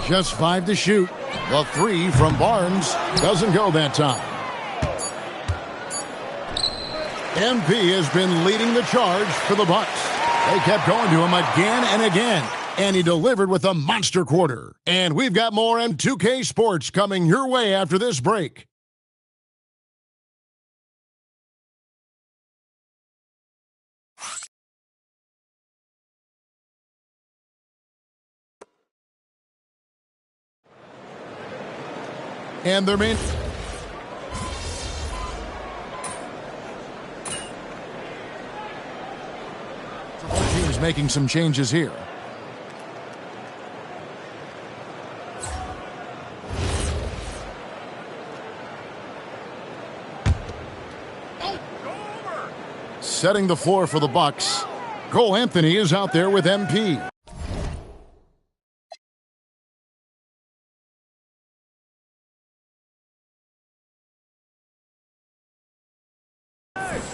Just 5 to shoot. The three from Barnes doesn't go that time. MP has been leading the charge for the Bucks. They kept going to him again and again, and he delivered with a monster quarter. And we've got more M2K Sports coming your way after this break. And their main... Teams making some changes here. Setting the floor for the Bucks. Cole Anthony is out there with MP.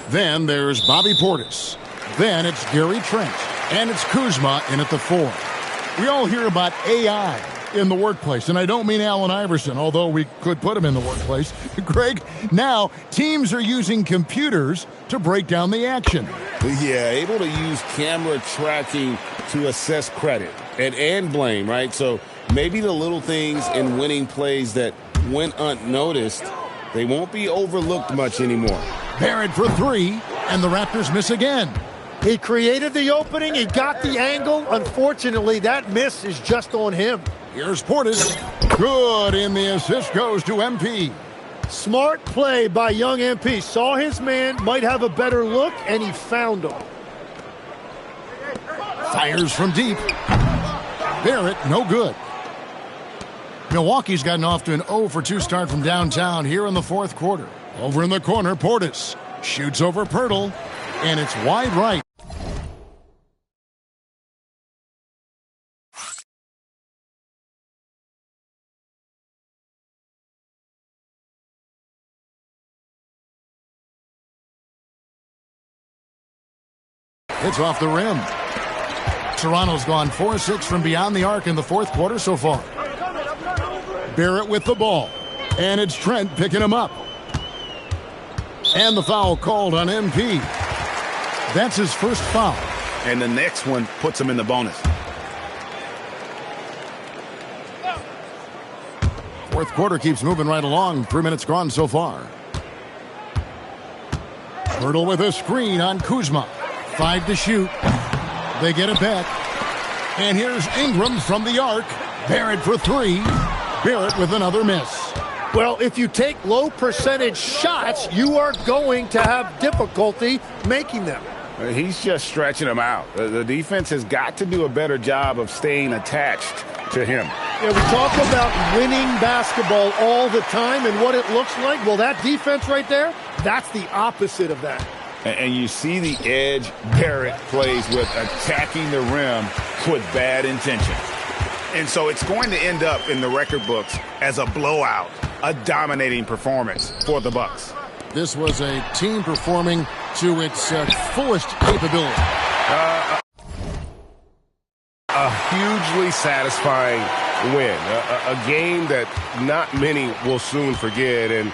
Then there's Bobby Portis. Then it's Gary Trent. And it's Kuzma in at the 4. We all hear about AI in the workplace, and I don't mean Allen Iverson, although we could put him in the workplace. Greg, now teams are using computers to break down the action. Yeah, able to use camera tracking to assess credit. and blame, right? So maybe the little things in winning plays that went unnoticed, they won't be overlooked much anymore. Barrett for three, and the Raptors miss again. He created the opening. He got the angle. Unfortunately, that miss is just on him. Here's Portis. Good, and the assist goes to MP. Smart play by young MP. Saw his man, might have a better look, and he found him. Fires from deep. Barrett, no good. Milwaukee's gotten off to an 0-for-2 start from downtown here in the fourth quarter. Over in the corner, Portis shoots over Poeltl, and it's wide right. It's off the rim. Toronto's gone 4-6 from beyond the arc in the fourth quarter so far. Barrett with the ball. And it's Trent picking him up. And the foul called on MP. That's his first foul. And the next one puts him in the bonus. Fourth quarter keeps moving right along. 3 minutes gone so far. Poeltl with a screen on Kuzma. 5 to shoot. They get it back. And here's Ingram from the arc. Barrett for three. Barrett with another miss. Well, if you take low percentage shots, you are going to have difficulty making them. He's just stretching them out. The defense has got to do a better job of staying attached to him. Yeah, we talk about winning basketball all the time and what it looks like. Well, that defense right there, that's the opposite of that. And you see the edge Barrett plays with, attacking the rim with bad intention. And so it's going to end up in the record books as a blowout, a dominating performance for the Bucks. This was a team performing to its fullest capability. A hugely satisfying win. A game that not many will soon forget. And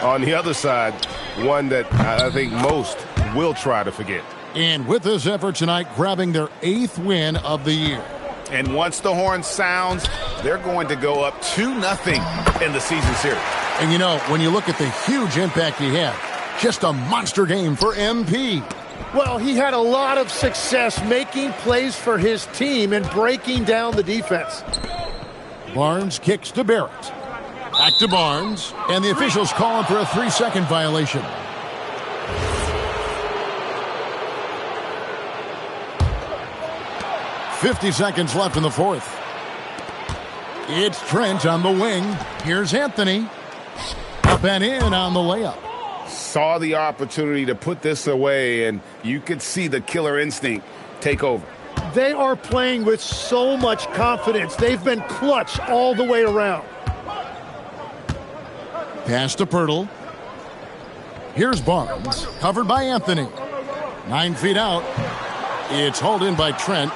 on the other side, one that I think most will try to forget. And with this effort tonight, grabbing their 8th win of the year. And once the horn sounds, they're going to go up 2-0 in the season series. And you know, when you look at the huge impact he had, just a monster game for MP. Well, he had a lot of success making plays for his team and breaking down the defense. Barnes kicks to Barrett. Back to Barnes, and the officials call him for a 3-second violation. .50 seconds left in the fourth. It's Trent on the wing. Here's Anthony. Up and in on the layup. Saw the opportunity to put this away, and you could see the killer instinct take over. They are playing with so much confidence. They've been clutch all the way around. Pass to Poeltl. Here's Barnes, covered by Anthony. 9 feet out. It's hauled in by Trent.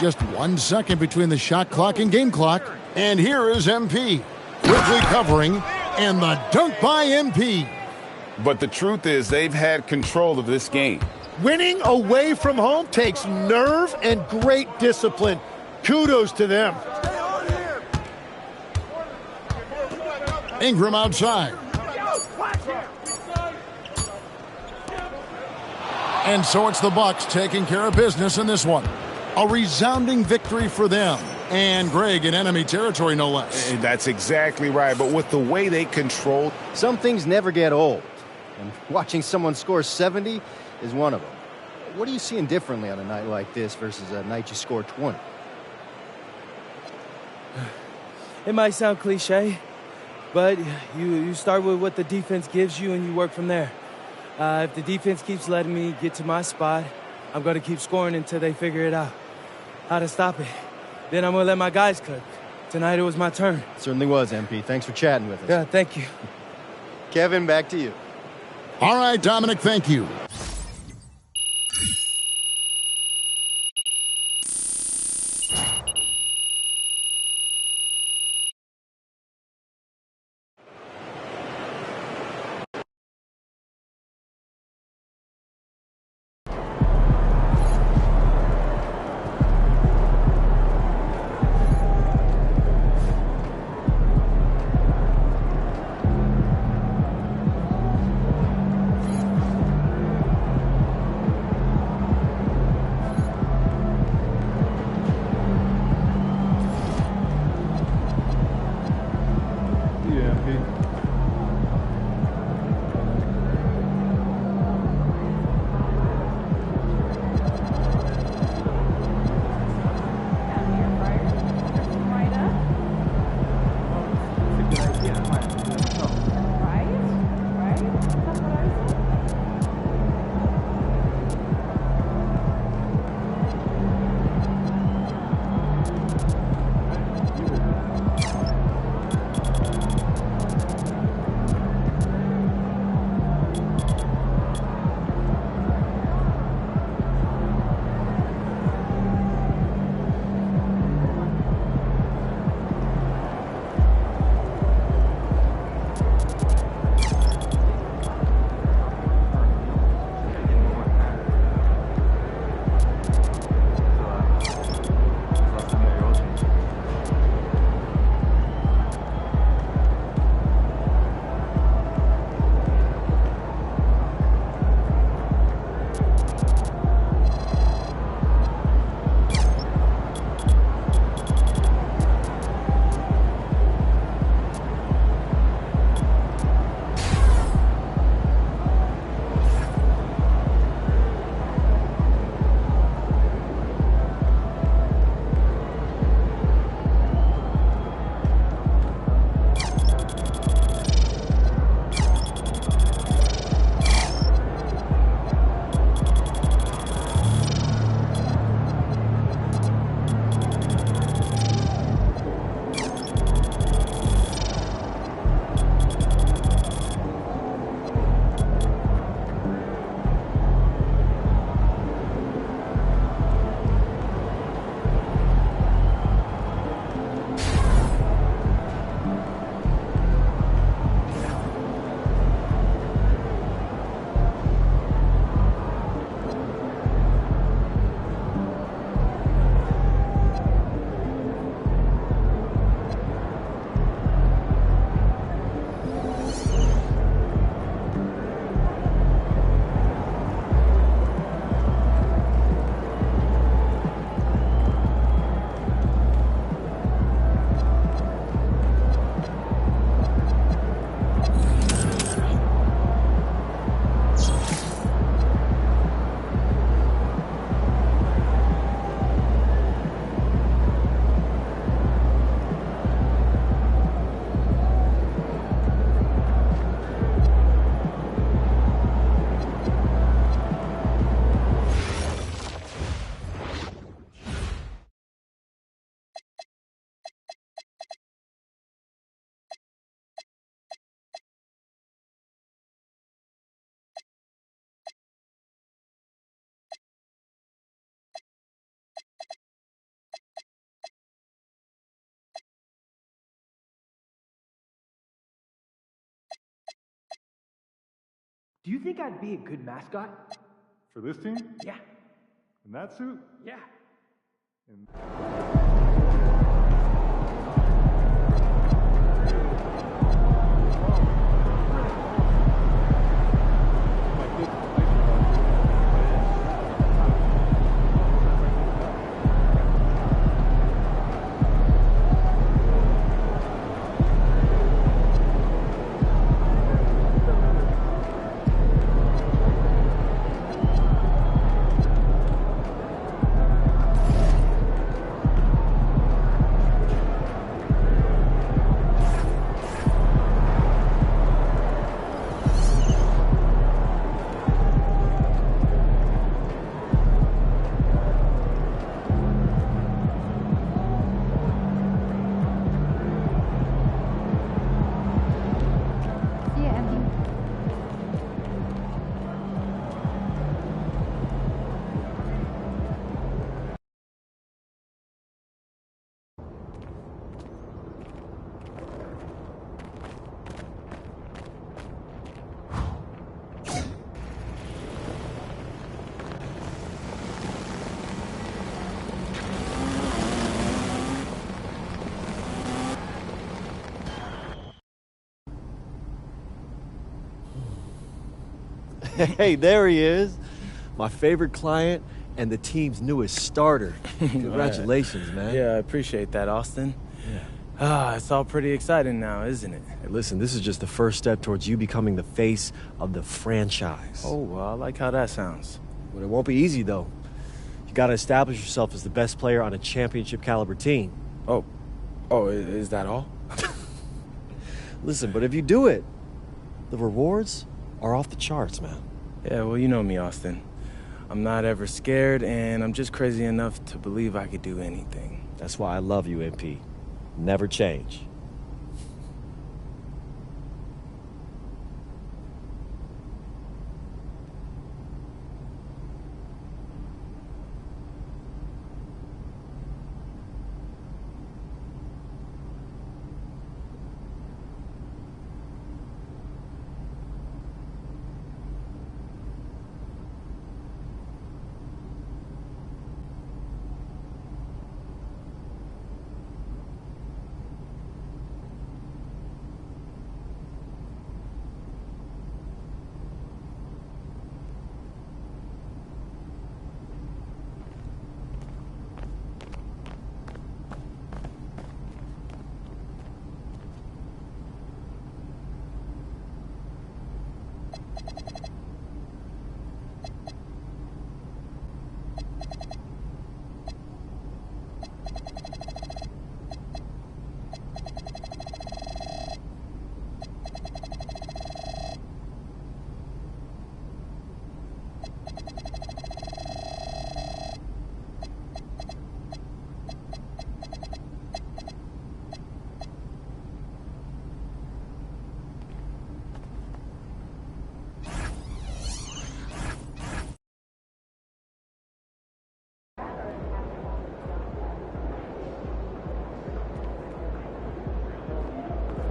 Just 1 second between the shot clock and game clock. And here is MP. Quickly covering, and the dunk by MP. But the truth is, they've had control of this game. Winning away from home takes nerve and great discipline. Kudos to them. Ingram outside. And so it's the Bucks taking care of business in this one. A resounding victory for them. And Greg in enemy territory, no less. That's exactly right. But with the way they controlled, some things never get old. And watching someone score 70 is one of them. What are you seeing differently on a night like this versus a night you score 20? It might sound cliche, but you start with what the defense gives you and you work from there. If the defense keeps letting me get to my spot, I'm going to keep scoring until they figure it out, how to stop it. Then I'm going to let my guys cook. Tonight it was my turn. Certainly was, MP. Thanks for chatting with us. Yeah, thank you. Kevin, back to you. All right, Dominic, thank you. Do you think I'd be a good mascot? For this team? Yeah. In that suit? Yeah. Hey, there he is. My favorite client and the team's newest starter. Congratulations, man. Yeah, I appreciate that, Austin. It's all pretty exciting now, isn't it? Hey, listen, this is just the first step towards you becoming the face of the franchise. Oh, well, I like how that sounds. But it won't be easy, though. You got to establish yourself as the best player on a championship-caliber team. Oh, is that all? Listen, but if you do it, the rewards are off the charts, man. Yeah, well, you know me, Austin. I'm not ever scared, and I'm just crazy enough to believe I could do anything. That's why I love you, MP. Never change.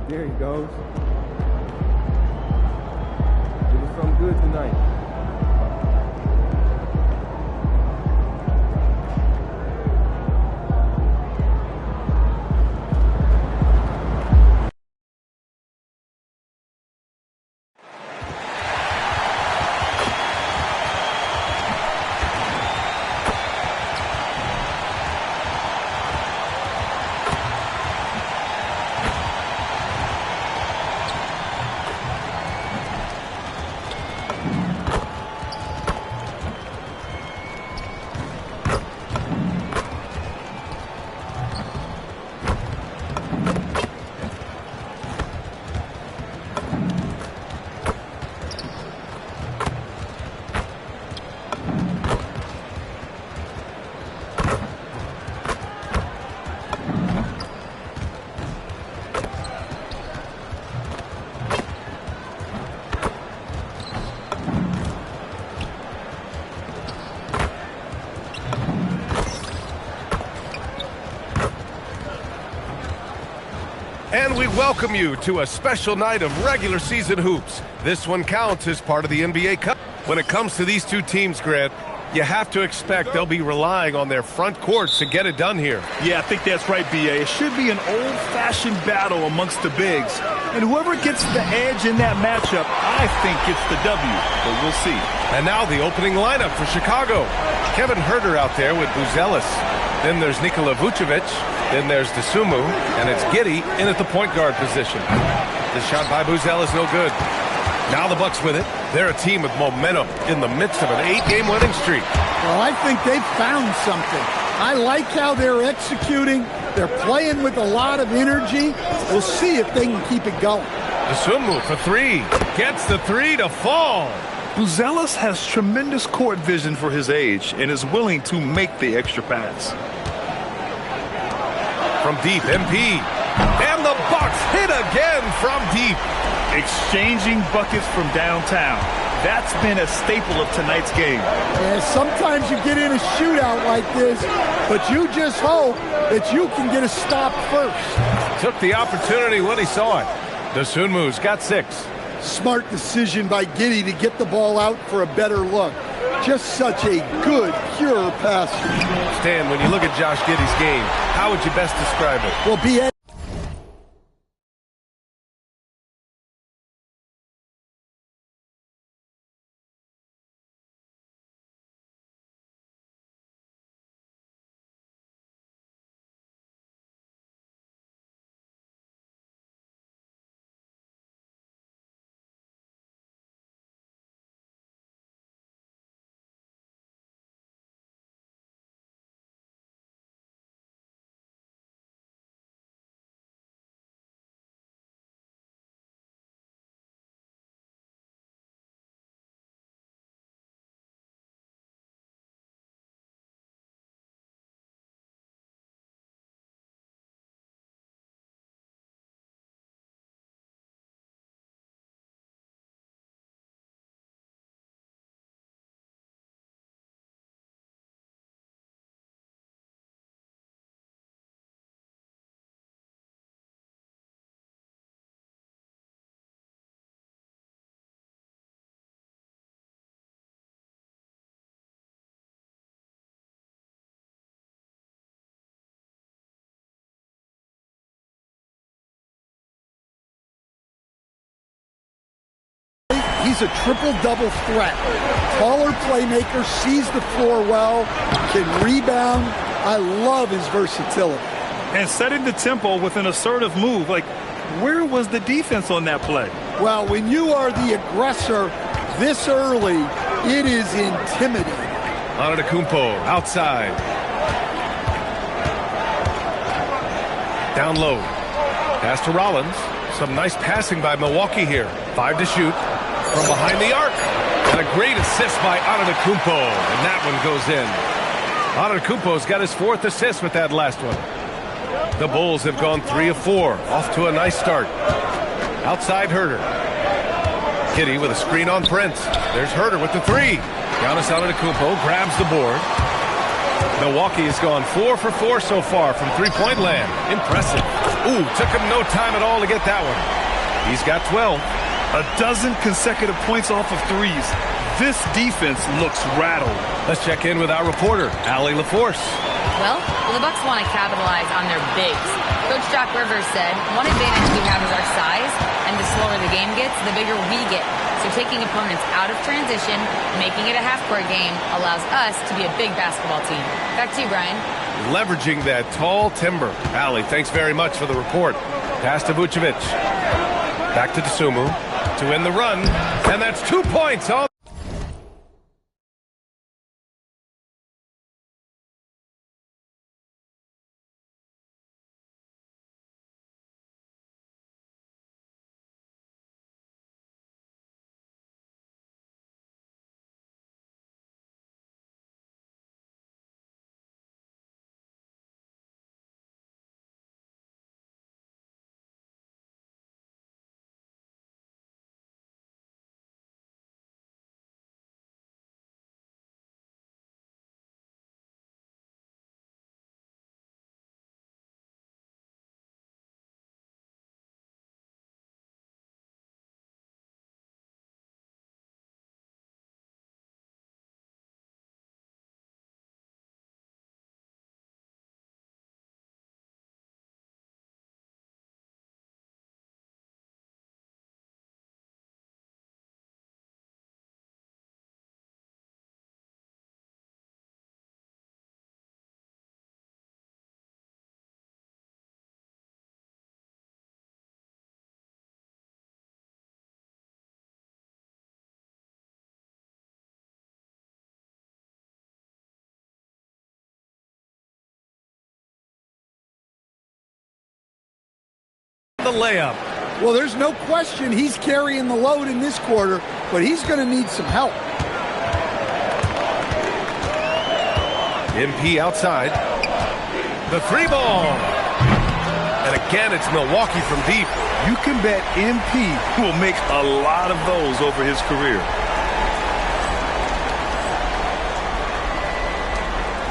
There he goes. Give us something good tonight. And we welcome you to a special night of regular season hoops. This one counts as part of the NBA Cup. When it comes to these two teams, Grant, you have to expect they'll be relying on their front courts to get it done here. Yeah, I think that's right, B.A. It should be an old-fashioned battle amongst the bigs. And whoever gets the edge in that matchup, I think gets the W. But we'll see. And now the opening lineup for Chicago. Kevin Huerter out there with Buzelis. Then there's Nikola Vucevic. Then there's Dosunmu. And it's Giddey in at the point guard position. The shot by Buzelis no good. Now the Bucks with it. They're a team with momentum in the midst of an 8-game winning streak. Well, I think they've found something. I like how they're executing. They're playing with a lot of energy. We'll see if they can keep it going. Dosunmu for three. Gets the three to fall. Buzelis has tremendous court vision for his age and is willing to make the extra pass. From deep, MP. And the Bucks hit again from deep. Exchanging buckets from downtown. That's been a staple of tonight's game. Yeah, sometimes you get in a shootout like this, but you just hope that you can get a stop first. Took the opportunity when he saw it. Dosunmu's got 6. Smart decision by Giddey to get the ball out for a better look. Just such a good, pure passer. Stan, when you look at Josh Giddey's game, how would you best describe it? Well, B.A. He's a triple-double threat. Taller playmaker, sees the floor well, can rebound. I love his versatility. And setting the tempo with an assertive move. Like, where was the defense on that play? Well, when you are the aggressor this early, it is intimidating. Antetokounmpo outside. Down low. Pass to Rollins. Some nice passing by Milwaukee here. 5 to shoot. From behind the arc. And a great assist by Antetokounmpo. And that one goes in. Antetokounmpo's got his 4th assist with that last one. The Bulls have gone 3 of 4. Off to a nice start. Outside Herter. Giddey with a screen on Prince. There's Herter with the 3. Giannis Antetokounmpo grabs the board. Milwaukee has gone 4 for 4 so far from three-point land. Impressive. Ooh, took him no time at all to get that one. He's got 12. A dozen consecutive points off of threes. This defense looks rattled. Let's check in with our reporter, Allie LaForce. Well, the Bucks want to capitalize on their bigs. Coach Doc Rivers said, one advantage we have is our size, and the slower the game gets, the bigger we get. So taking opponents out of transition, making it a half-court game, allows us to be a big basketball team. Back to you, Brian. Leveraging that tall timber. Allie, thanks very much for the report. Pass to Vucevic. Back to Dosunmu to win the run, and that's 2 points. The layup. Well, there's no question he's carrying the load in this quarter, but he's going to need some help. MP outside. The 3 ball. And again, it's Milwaukee from deep. You can bet MP will make a lot of those over his career.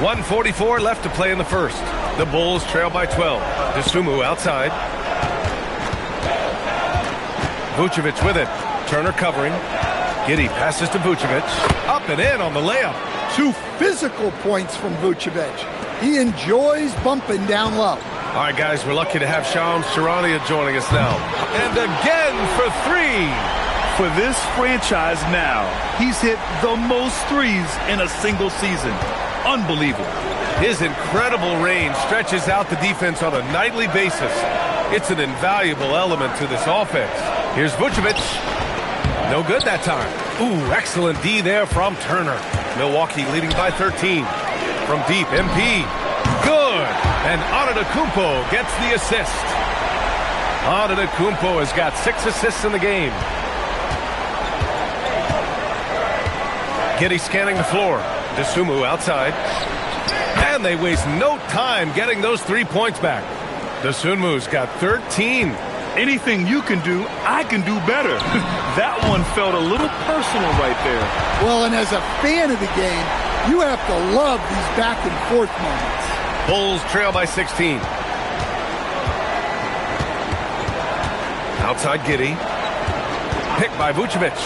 1:44 left to play in the first. The Bulls trail by 12. Dosunmu outside. Vucevic with it. Turner covering. Giddey passes to Vucevic. Up and in on the layup. 2 physical points from Vucevic. He enjoys bumping down low. All right, guys, we're lucky to have Shams Charania joining us now. And again for 3. For this franchise now, he's hit the most threes in a single season. Unbelievable. His incredible range stretches out the defense on a nightly basis. It's an invaluable element to this offense. Here's Vucevic. No good that time. Ooh, excellent D there from Turner. Milwaukee leading by 13. From deep, MP. Good. And Antetokounmpo gets the assist. Antetokounmpo has got 6 assists in the game. Giddey scanning the floor. Dosunmu outside. And they waste no time getting those 3 points back. Dosunmu's got 13. Anything you can do, I can do better. That one felt a little personal right there. Well, and as a fan of the game, you have to love these back and forth moments. Bulls trail by 16. Outside Giddey. Picked by Vucevic.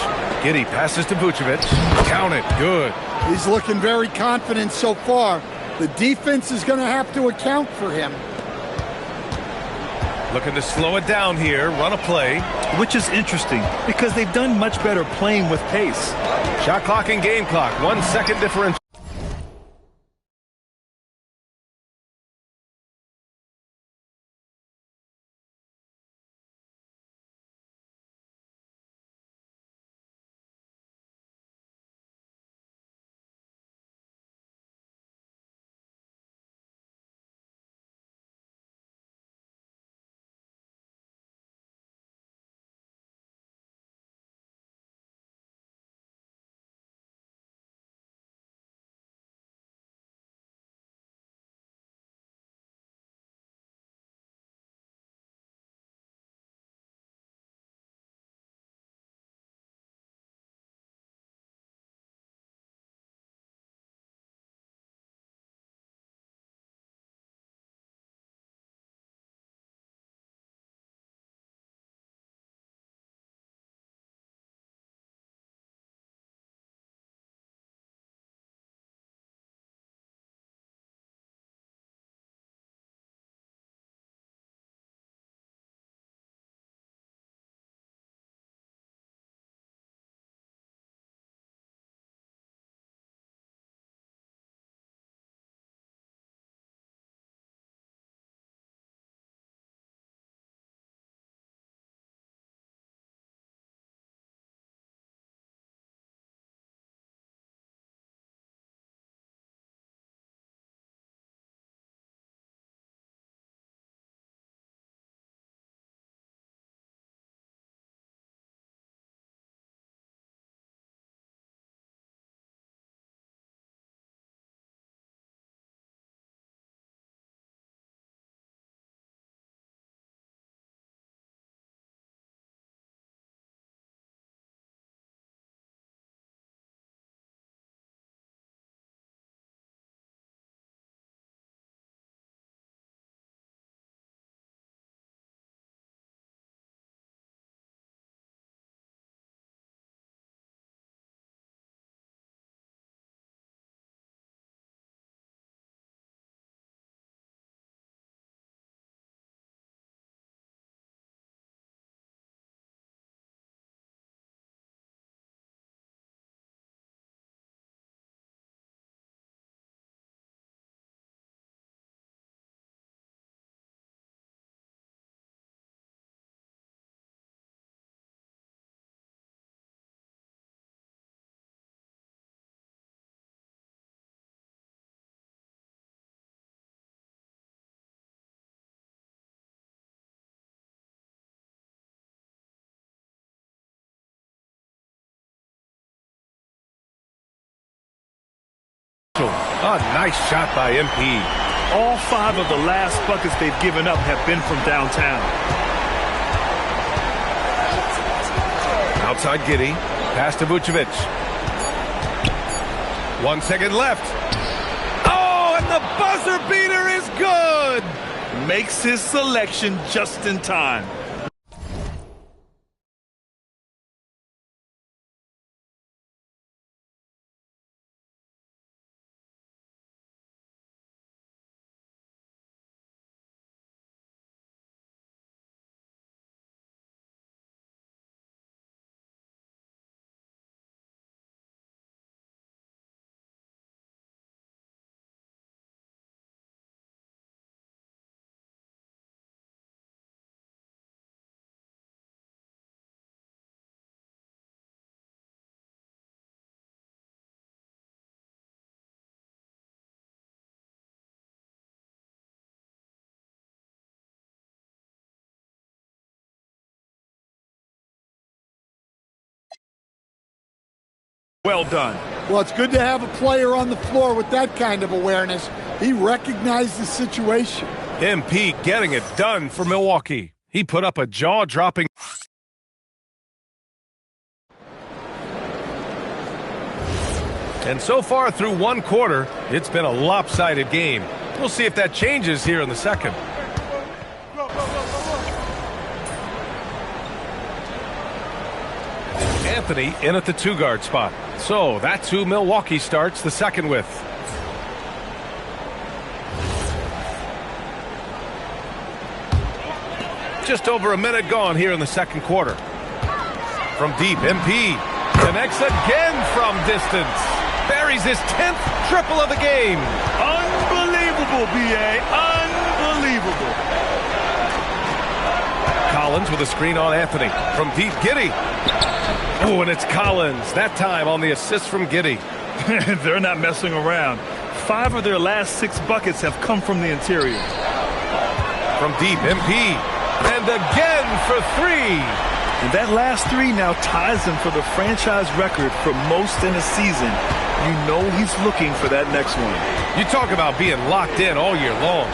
Giddey passes to Vucevic. Count it. Good. He's looking very confident so far. The defense is going to have to account for him. Looking to slow it down here, run a play. Which is interesting because they've done much better playing with pace. Shot clock and game clock, 1 second differential. A nice shot by MP. All 5 of the last buckets they've given up have been from downtown. Outside Giddey. Pass to Vucevic. 1 second left. Oh, and the buzzer beater is good. Makes his selection just in time. Well done. Well, it's good to have a player on the floor with that kind of awareness. He recognized the situation. MP getting it done for Milwaukee. He put up a jaw-dropping. And so far through one quarter, it's been a lopsided game. We'll see if that changes here in the second. Anthony in at the 2-guard spot. So that's who Milwaukee starts the second with. Just over a minute gone here in the second quarter. From deep, MP connects again from distance. Buries his 10th triple of the game. Unbelievable, B.A. Unbelievable. Collins with a screen on Anthony. From deep, Giddey. Oh, and it's Collins. That time on the assist from Giddey. They're not messing around. 5 of their last 6 buckets have come from the interior. From deep, MP. And again for 3. And that last 3 now ties him for the franchise record for most in a season. You know he's looking for that next one. You talk about being locked in all year long.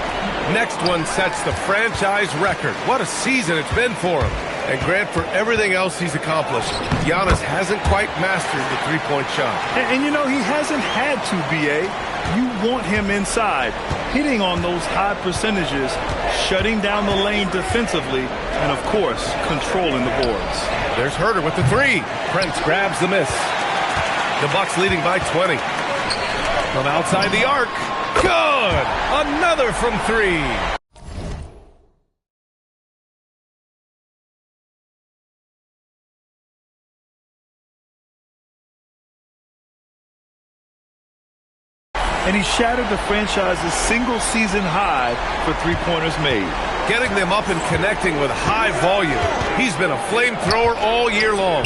Next one sets the franchise record. What a season it's been for him. And Grant, for everything else he's accomplished, Giannis hasn't quite mastered the three-point shot. And you know, he hasn't had to, B.A. You want him inside, hitting on those high percentages, shutting down the lane defensively, and, of course, controlling the boards. There's Herter with the 3. Prince grabs the miss. The Bucks leading by 20. From outside the arc. Good! Another from 3. And he shattered the franchise's single-season high for three-pointers made. Getting them up and connecting with high volume. He's been a flamethrower all year long.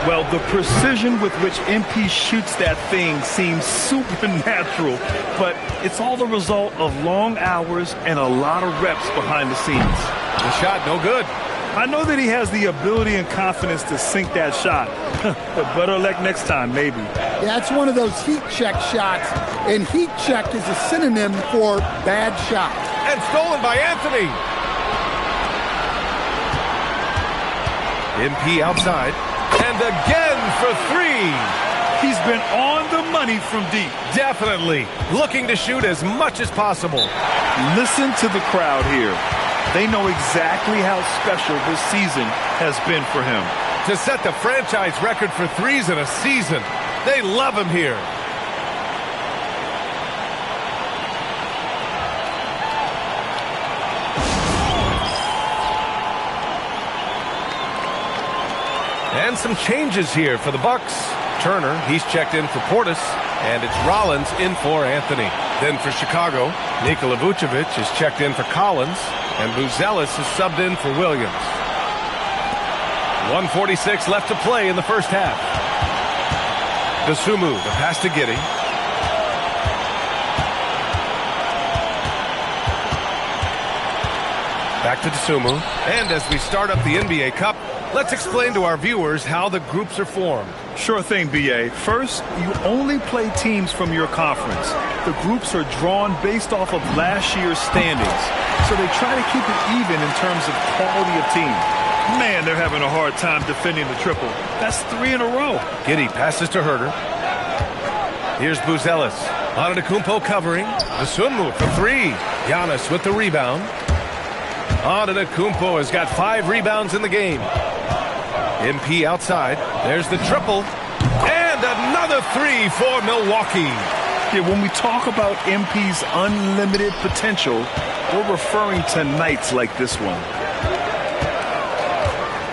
Well, the precision with which MP shoots that thing seems supernatural, but it's all the result of long hours and a lot of reps behind the scenes. The shot, no good. I know that he has the ability and confidence to sink that shot. But better luck next time, maybe. Yeah, it's one of those heat check shots, and heat check is a synonym for bad shot. And stolen by Anthony. MP outside. And again for 3. He's been on the money from deep. Definitely. Looking to shoot as much as possible. Listen to the crowd here. They know exactly how special this season has been for him. To set the franchise record for threes in a season, they love him here. And some changes here for the Bucks. Turner, he's checked in for Portis, and it's Rollins in for Anthony. Then for Chicago, Nikola Vucevic is checked in for Collins, and Buzelis is subbed in for Williams. 1:46 left to play in the first half. Dosunmu, the pass to Giddey. Back to Dosunmu. And as we start up the NBA Cup, let's explain to our viewers how the groups are formed. Sure thing, B.A. First, you only play teams from your conference. The groups are drawn based off of last year's standings, so they try to keep it even in terms of quality of team. Man, they're having a hard time defending the triple. That's 3 in a row. Giddey passes to Herter. Here's Buzelis. Antetokounmpo covering. Dosunmu for 3. Giannis with the rebound. Antetokounmpo has got 5 rebounds in the game. MP outside. There's the triple. And another 3 for Milwaukee. Yeah, when we talk about MP's unlimited potential, we're referring to nights like this one.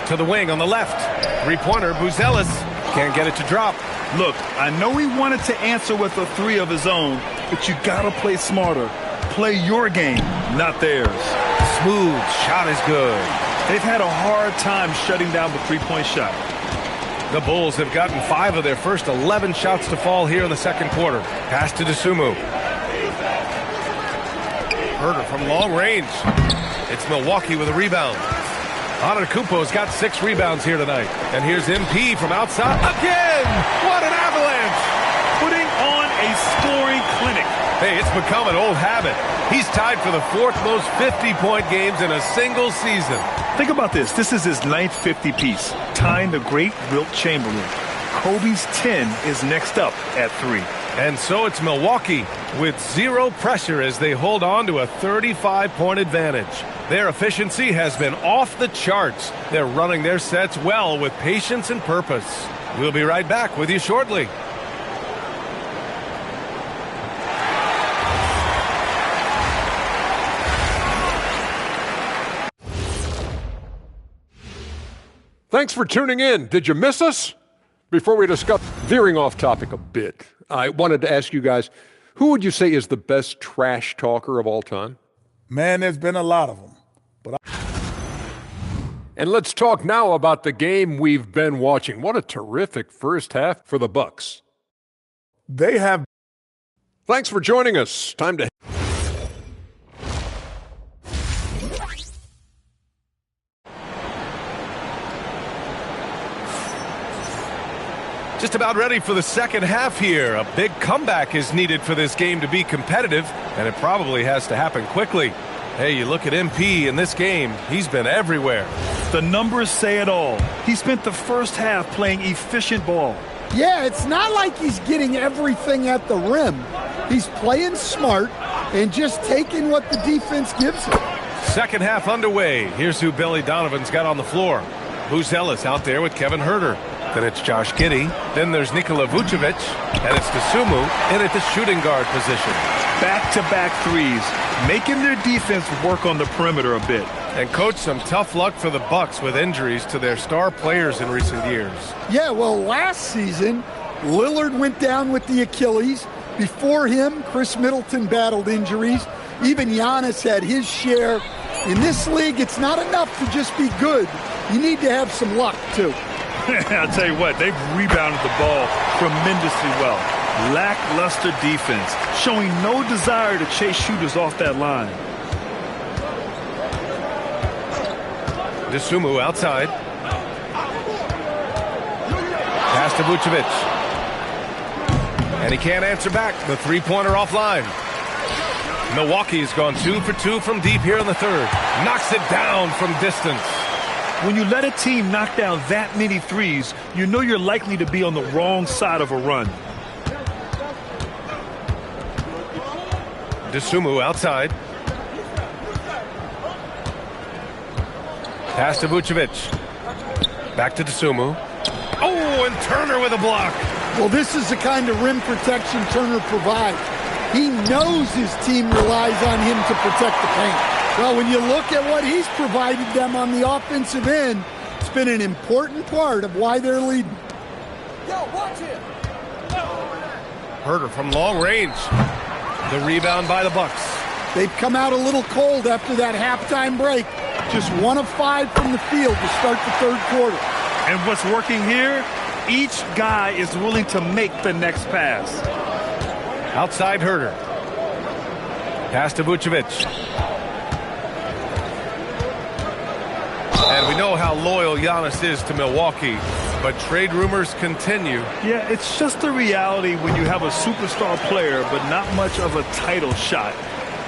To the wing on the left. Three-pointer, Buzelis. Can't get it to drop. Look, I know he wanted to answer with a 3 of his own, but you gotta play smarter. Play your game, not theirs. Smooth shot is good. They've had a hard time shutting down the three-point shot. The Bulls have gotten 5 of their first 11 shots to fall here in the second quarter. Pass to Dosunmu. Herter from long range. It's Milwaukee with a rebound. Antetokounmpo's got 6 rebounds here tonight. And here's MP from outside. Again! What an avalanche! Putting on a scoring clinic. Hey, it's become an old habit. He's tied for the 4th most 50-point games in a single season. Think about this. This is his 9th 50-piece, tying the great Wilt Chamberlain. Kobe's 10 is next up at 3. And so it's Milwaukee with 0 pressure as they hold on to a 35-point advantage. Their efficiency has been off the charts. They're running their sets well with patience and purpose. We'll be right back with you shortly. Thanks for tuning in. Did you miss us? Before we discuss veering off topic a bit, I wanted to ask you guys, who would you say is the best trash talker of all time? Man, there's been a lot of them. And let's talk now about the game we've been watching. What a terrific first half for the Bucks. They have. Thanks for joining us. Time to. Just about ready for the second half here. A big comeback is needed for this game to be competitive, and it probably has to happen quickly. Hey, you look at MP in this game, he's been everywhere. The numbers say it all. He spent the first half playing efficient ball. Yeah, it's not like he's getting everything at the rim. He's playing smart and just taking what the defense gives him. Second half underway. Here's who Billy Donovan's got on the floor. Booz Ellis out there with Kevin Huerter. Then it's Josh Giddey. Then there's Nikola Vucevic. And it's Dosunmu in at the shooting guard position. Back-to-back threes, making their defense work on the perimeter a bit. And, Coach, some tough luck for the Bucks with injuries to their star players in recent years. Yeah, well, last season, Lillard went down with the Achilles. Before him, Chris Middleton battled injuries. Even Giannis had his share. In this league, it's not enough to just be good. You need to have some luck, too. I'll tell you what, they've rebounded the ball tremendously well. Lackluster defense, showing no desire to chase shooters off that line. Dosunmu outside. Pass to Vucevic. And he can't answer back. The three-pointer offline. Milwaukee's gone 2 for 2 from deep here in the third. Knocks it down from distance. When you let a team knock down that many threes, you know you're likely to be on the wrong side of a run. Dosunmu outside. Pass to Vucevic. Back to Dosunmu. Oh, and Turner with a block. Well, this is the kind of rim protection Turner provides. He knows his team relies on him to protect the paint. Well, when you look at what he's provided them on the offensive end, it's been an important part of why they're leading. Yo, watch it. Huerter from long range. The rebound by the Bucks. They've come out a little cold after that halftime break. Just 1 of 5 from the field to start the third quarter. And what's working here? Each guy is willing to make the next pass. Outside Huerter. Pass to Vucevic. And we know how loyal Giannis is to Milwaukee, but trade rumors continue. Yeah, it's just the reality when you have a superstar player, but not much of a title shot.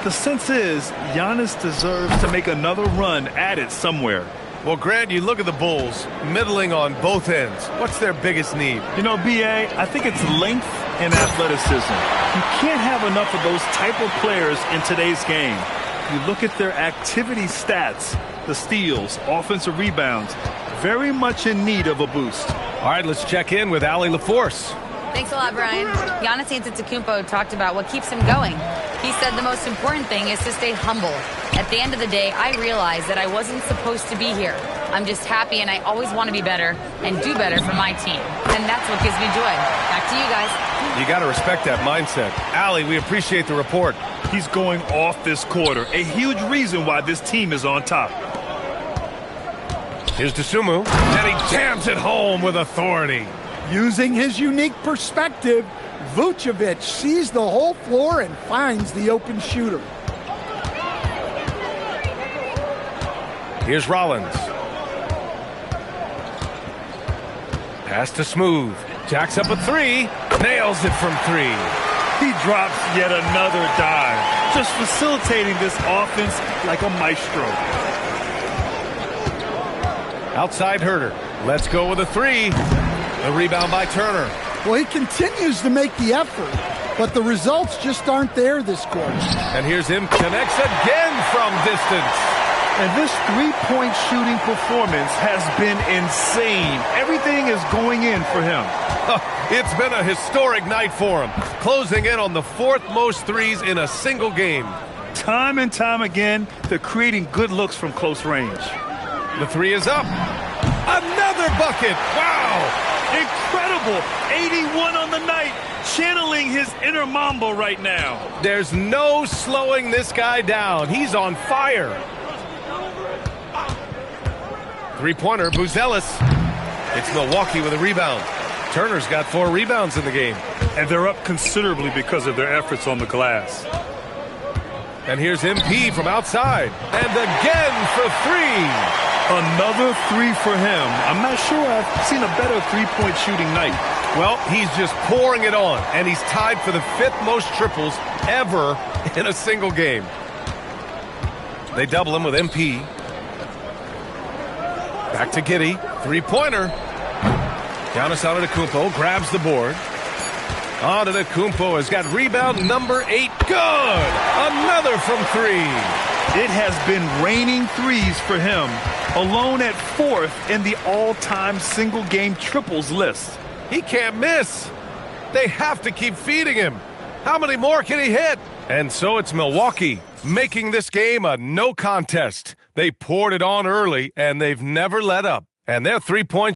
The sense is Giannis deserves to make another run at it somewhere. Well, Grant, you look at the Bulls, middling on both ends. What's their biggest need? You know, B.A., I think it's length and athleticism. You can't have enough of those type of players in today's game. You look at their activity stats, the steals, offensive rebounds, very much in need of a boost. All right, let's check in with Allie LaForce. Thanks a lot, Brian. Giannis Antetokounmpo talked about what keeps him going. He said the most important thing is to stay humble. At the end of the day, I realized that I wasn't supposed to be here. I'm just happy, and I always want to be better and do better for my team. And that's what gives me joy. Back to you guys. You got to respect that mindset. Allie, we appreciate the report. He's going off this quarter, a huge reason why this team is on top. Here's Dosunmu, and he jams it home with authority. Using his unique perspective, Vucevic sees the whole floor and finds the open shooter. Here's Rollins. Pass to Smooth. Jacks up a three. Nails it from 3. He drops yet another dive, just facilitating this offense like a maestro. Outside Huerter. Let's go with a 3. The rebound by Turner. Well, he continues to make the effort, but the results just aren't there this quarter. And here's him, connects again from distance. And this three-point shooting performance has been insane. Everything is going in for him. It's been a historic night for him, closing in on the 4th most threes in a single game. Time and time again, they're creating good looks from close range. The 3 is up. Another! another bucket. Wow. Incredible. 81 on the night. Channeling his inner Mamba right now. There's no slowing this guy down. He's on fire. Three-pointer, Buzelis. It's Milwaukee with a rebound. Turner's got 4 rebounds in the game. And they're up considerably because of their efforts on the glass. And here's MP from outside. And again for 3. Another 3 for him. I'm not sure I've seen a better three-point shooting night. Well, he's just pouring it on, and he's tied for the 5th most triples ever in a single game. They double him with MP. Back to Giddey. Three-pointer. Giannis Antetokounmpo grabs the board. Antetokounmpo has got rebound number 8. Good! Another from 3. It has been raining threes for him. Alone at 4th in the all-time single-game triples list. He can't miss. They have to keep feeding him. How many more can he hit? And so it's Milwaukee making this game a no contest. They poured it on early, and they've never let up. And their 3-point...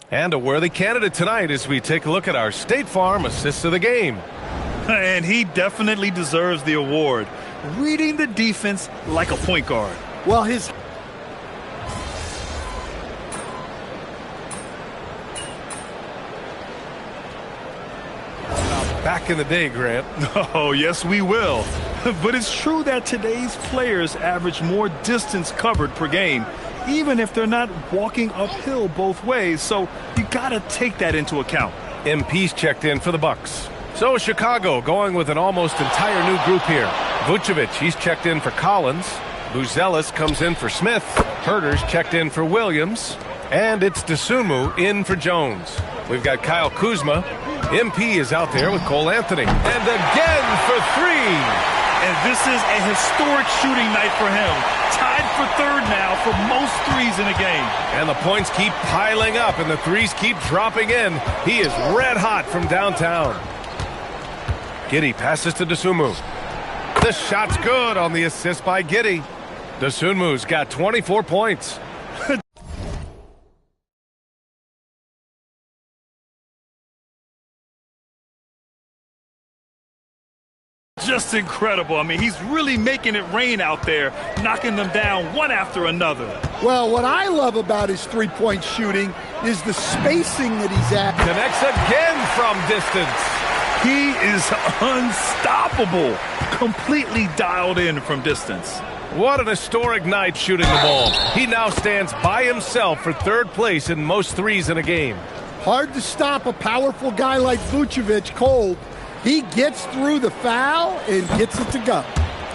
And a worthy candidate tonight as we take a look at our State Farm Assist of the Game. And he definitely deserves the award. Reading the defense like a point guard. Well, his... Back in the day, Grant. Oh, yes, we will. But it's true that today's players average more distance covered per game, even if they're not walking uphill both ways. So you got to take that into account. MP's checked in for the Bucks. So is Chicago going with an almost entire new group here. Vucevic, he's checked in for Collins. Buzelis comes in for Smith. Herter's checked in for Williams. And it's Dosunmu in for Jones. We've got Kyle Kuzma. MP is out there with Cole Anthony. And again for 3. And this is a historic shooting night for him. Tied for 3rd now for most threes in a game. And the points keep piling up and the threes keep dropping in. He is red hot from downtown. Giddey passes to Dosunmu. The shot's good on the assist by Giddey. Dosunmu's got 24 points. Just incredible. I mean, he's really making it rain out there, knocking them down one after another. Well, what I love about his three-point shooting is the spacing that he's at. Connects again from distance. He is unstoppable. Completely dialed in from distance. What an historic night shooting the ball. He now stands by himself for 3rd place in most threes in a game. Hard to stop a powerful guy like Vucevic cold. He gets through the foul and gets it to go.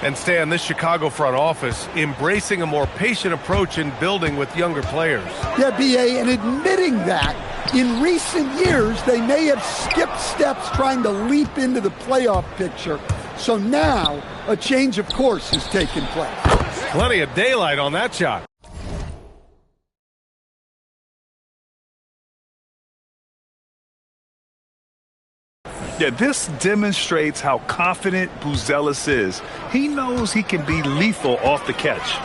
And Stan, this Chicago front office embracing a more patient approach in building with younger players. Yeah, B.A., and admitting that in recent years they may have skipped steps trying to leap into the playoff picture. So now a change of course has taken place. Plenty of daylight on that shot. Yeah, this demonstrates how confident Buzelis is. He knows he can be lethal off the catch.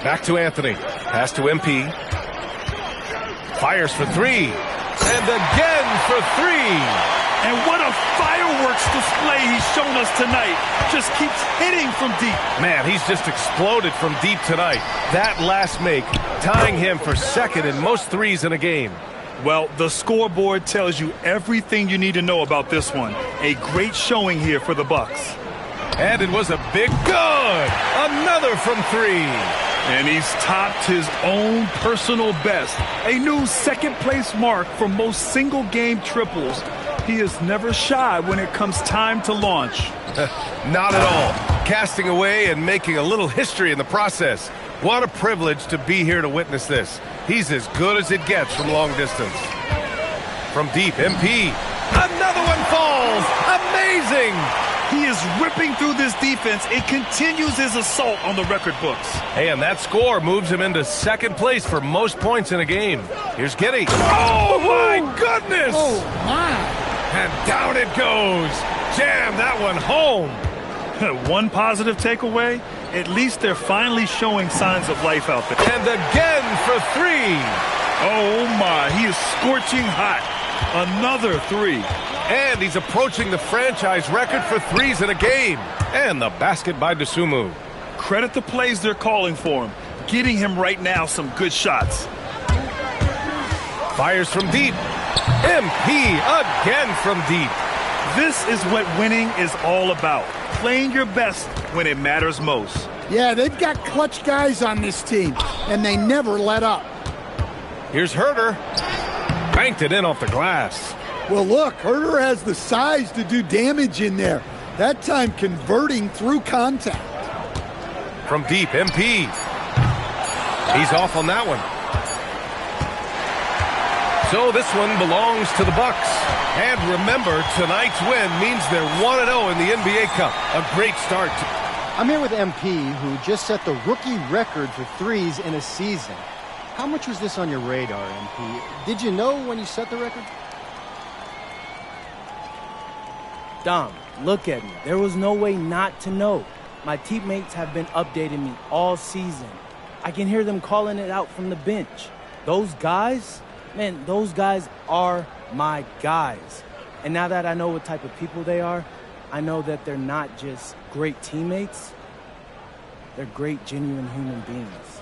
Back to Anthony. Pass to MP. Fires for 3. And again for 3. And what a fireworks display he's shown us tonight. Just keeps hitting from deep. Man, he's just exploded from deep tonight. That last make, tying him for 2nd in most threes in a game. Well, the scoreboard tells you everything you need to know about this one. A great showing here for the Bucks. And it was a big good. Another from 3. And he's topped his own personal best. A new 2nd place mark for most single-game triples. He is never shy when it comes time to launch. Not at all. Casting away and making a little history in the process. What a privilege to be here to witness this. He's as good as it gets from long distance. From deep, MP. Another one falls. Amazing. He is ripping through this defense. It continues his assault on the record books. Hey, and that score moves him into 2nd place for most points in a game. Here's Giddey. Oh, my goodness. Oh, my. And down it goes. Jam that one home. One positive takeaway, At least they're finally showing signs of life out there. And again for three. Oh, my. He is scorching hot. Another three. And he's approaching the franchise record for threes in a game. And the basket by Dosunmu. Credit the plays they're calling for him. Getting him right now some good shots. Fires from deep. MP again from deep. This is what winning is all about. Playing your best when it matters most. Yeah, they've got clutch guys on this team, and they never let up. Here's Herter. Banked it in off the glass. Well, look, Herter has the size to do damage in there. That time converting through contact. From deep, MP. He's off on that one. So this one belongs to the Bucks. And remember, tonight's win means they're 1-0 in the NBA Cup. A great start. I'm here with MP, who just set the rookie record for threes in a season. How much was this on your radar, MP? Did you know when you set the record? Dom, look at me. There was no way not to know. My teammates have been updating me all season. I can hear them calling it out from the bench. Those guys, man, those guys are my guys. And now that I know what type of people they are, I know that they're not just great teammates. They're great, genuine human beings.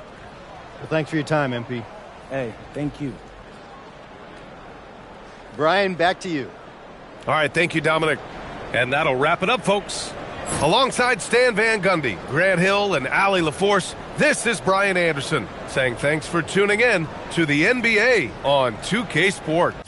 Well, thanks for your time, MP. Hey, thank you. Brian, back to you. All right, thank you, Dominic. And that'll wrap it up, folks. Alongside Stan Van Gundy, Grant Hill, and Allie LaForce, this is Brian Anderson saying thanks for tuning in to the NBA on 2K Sports.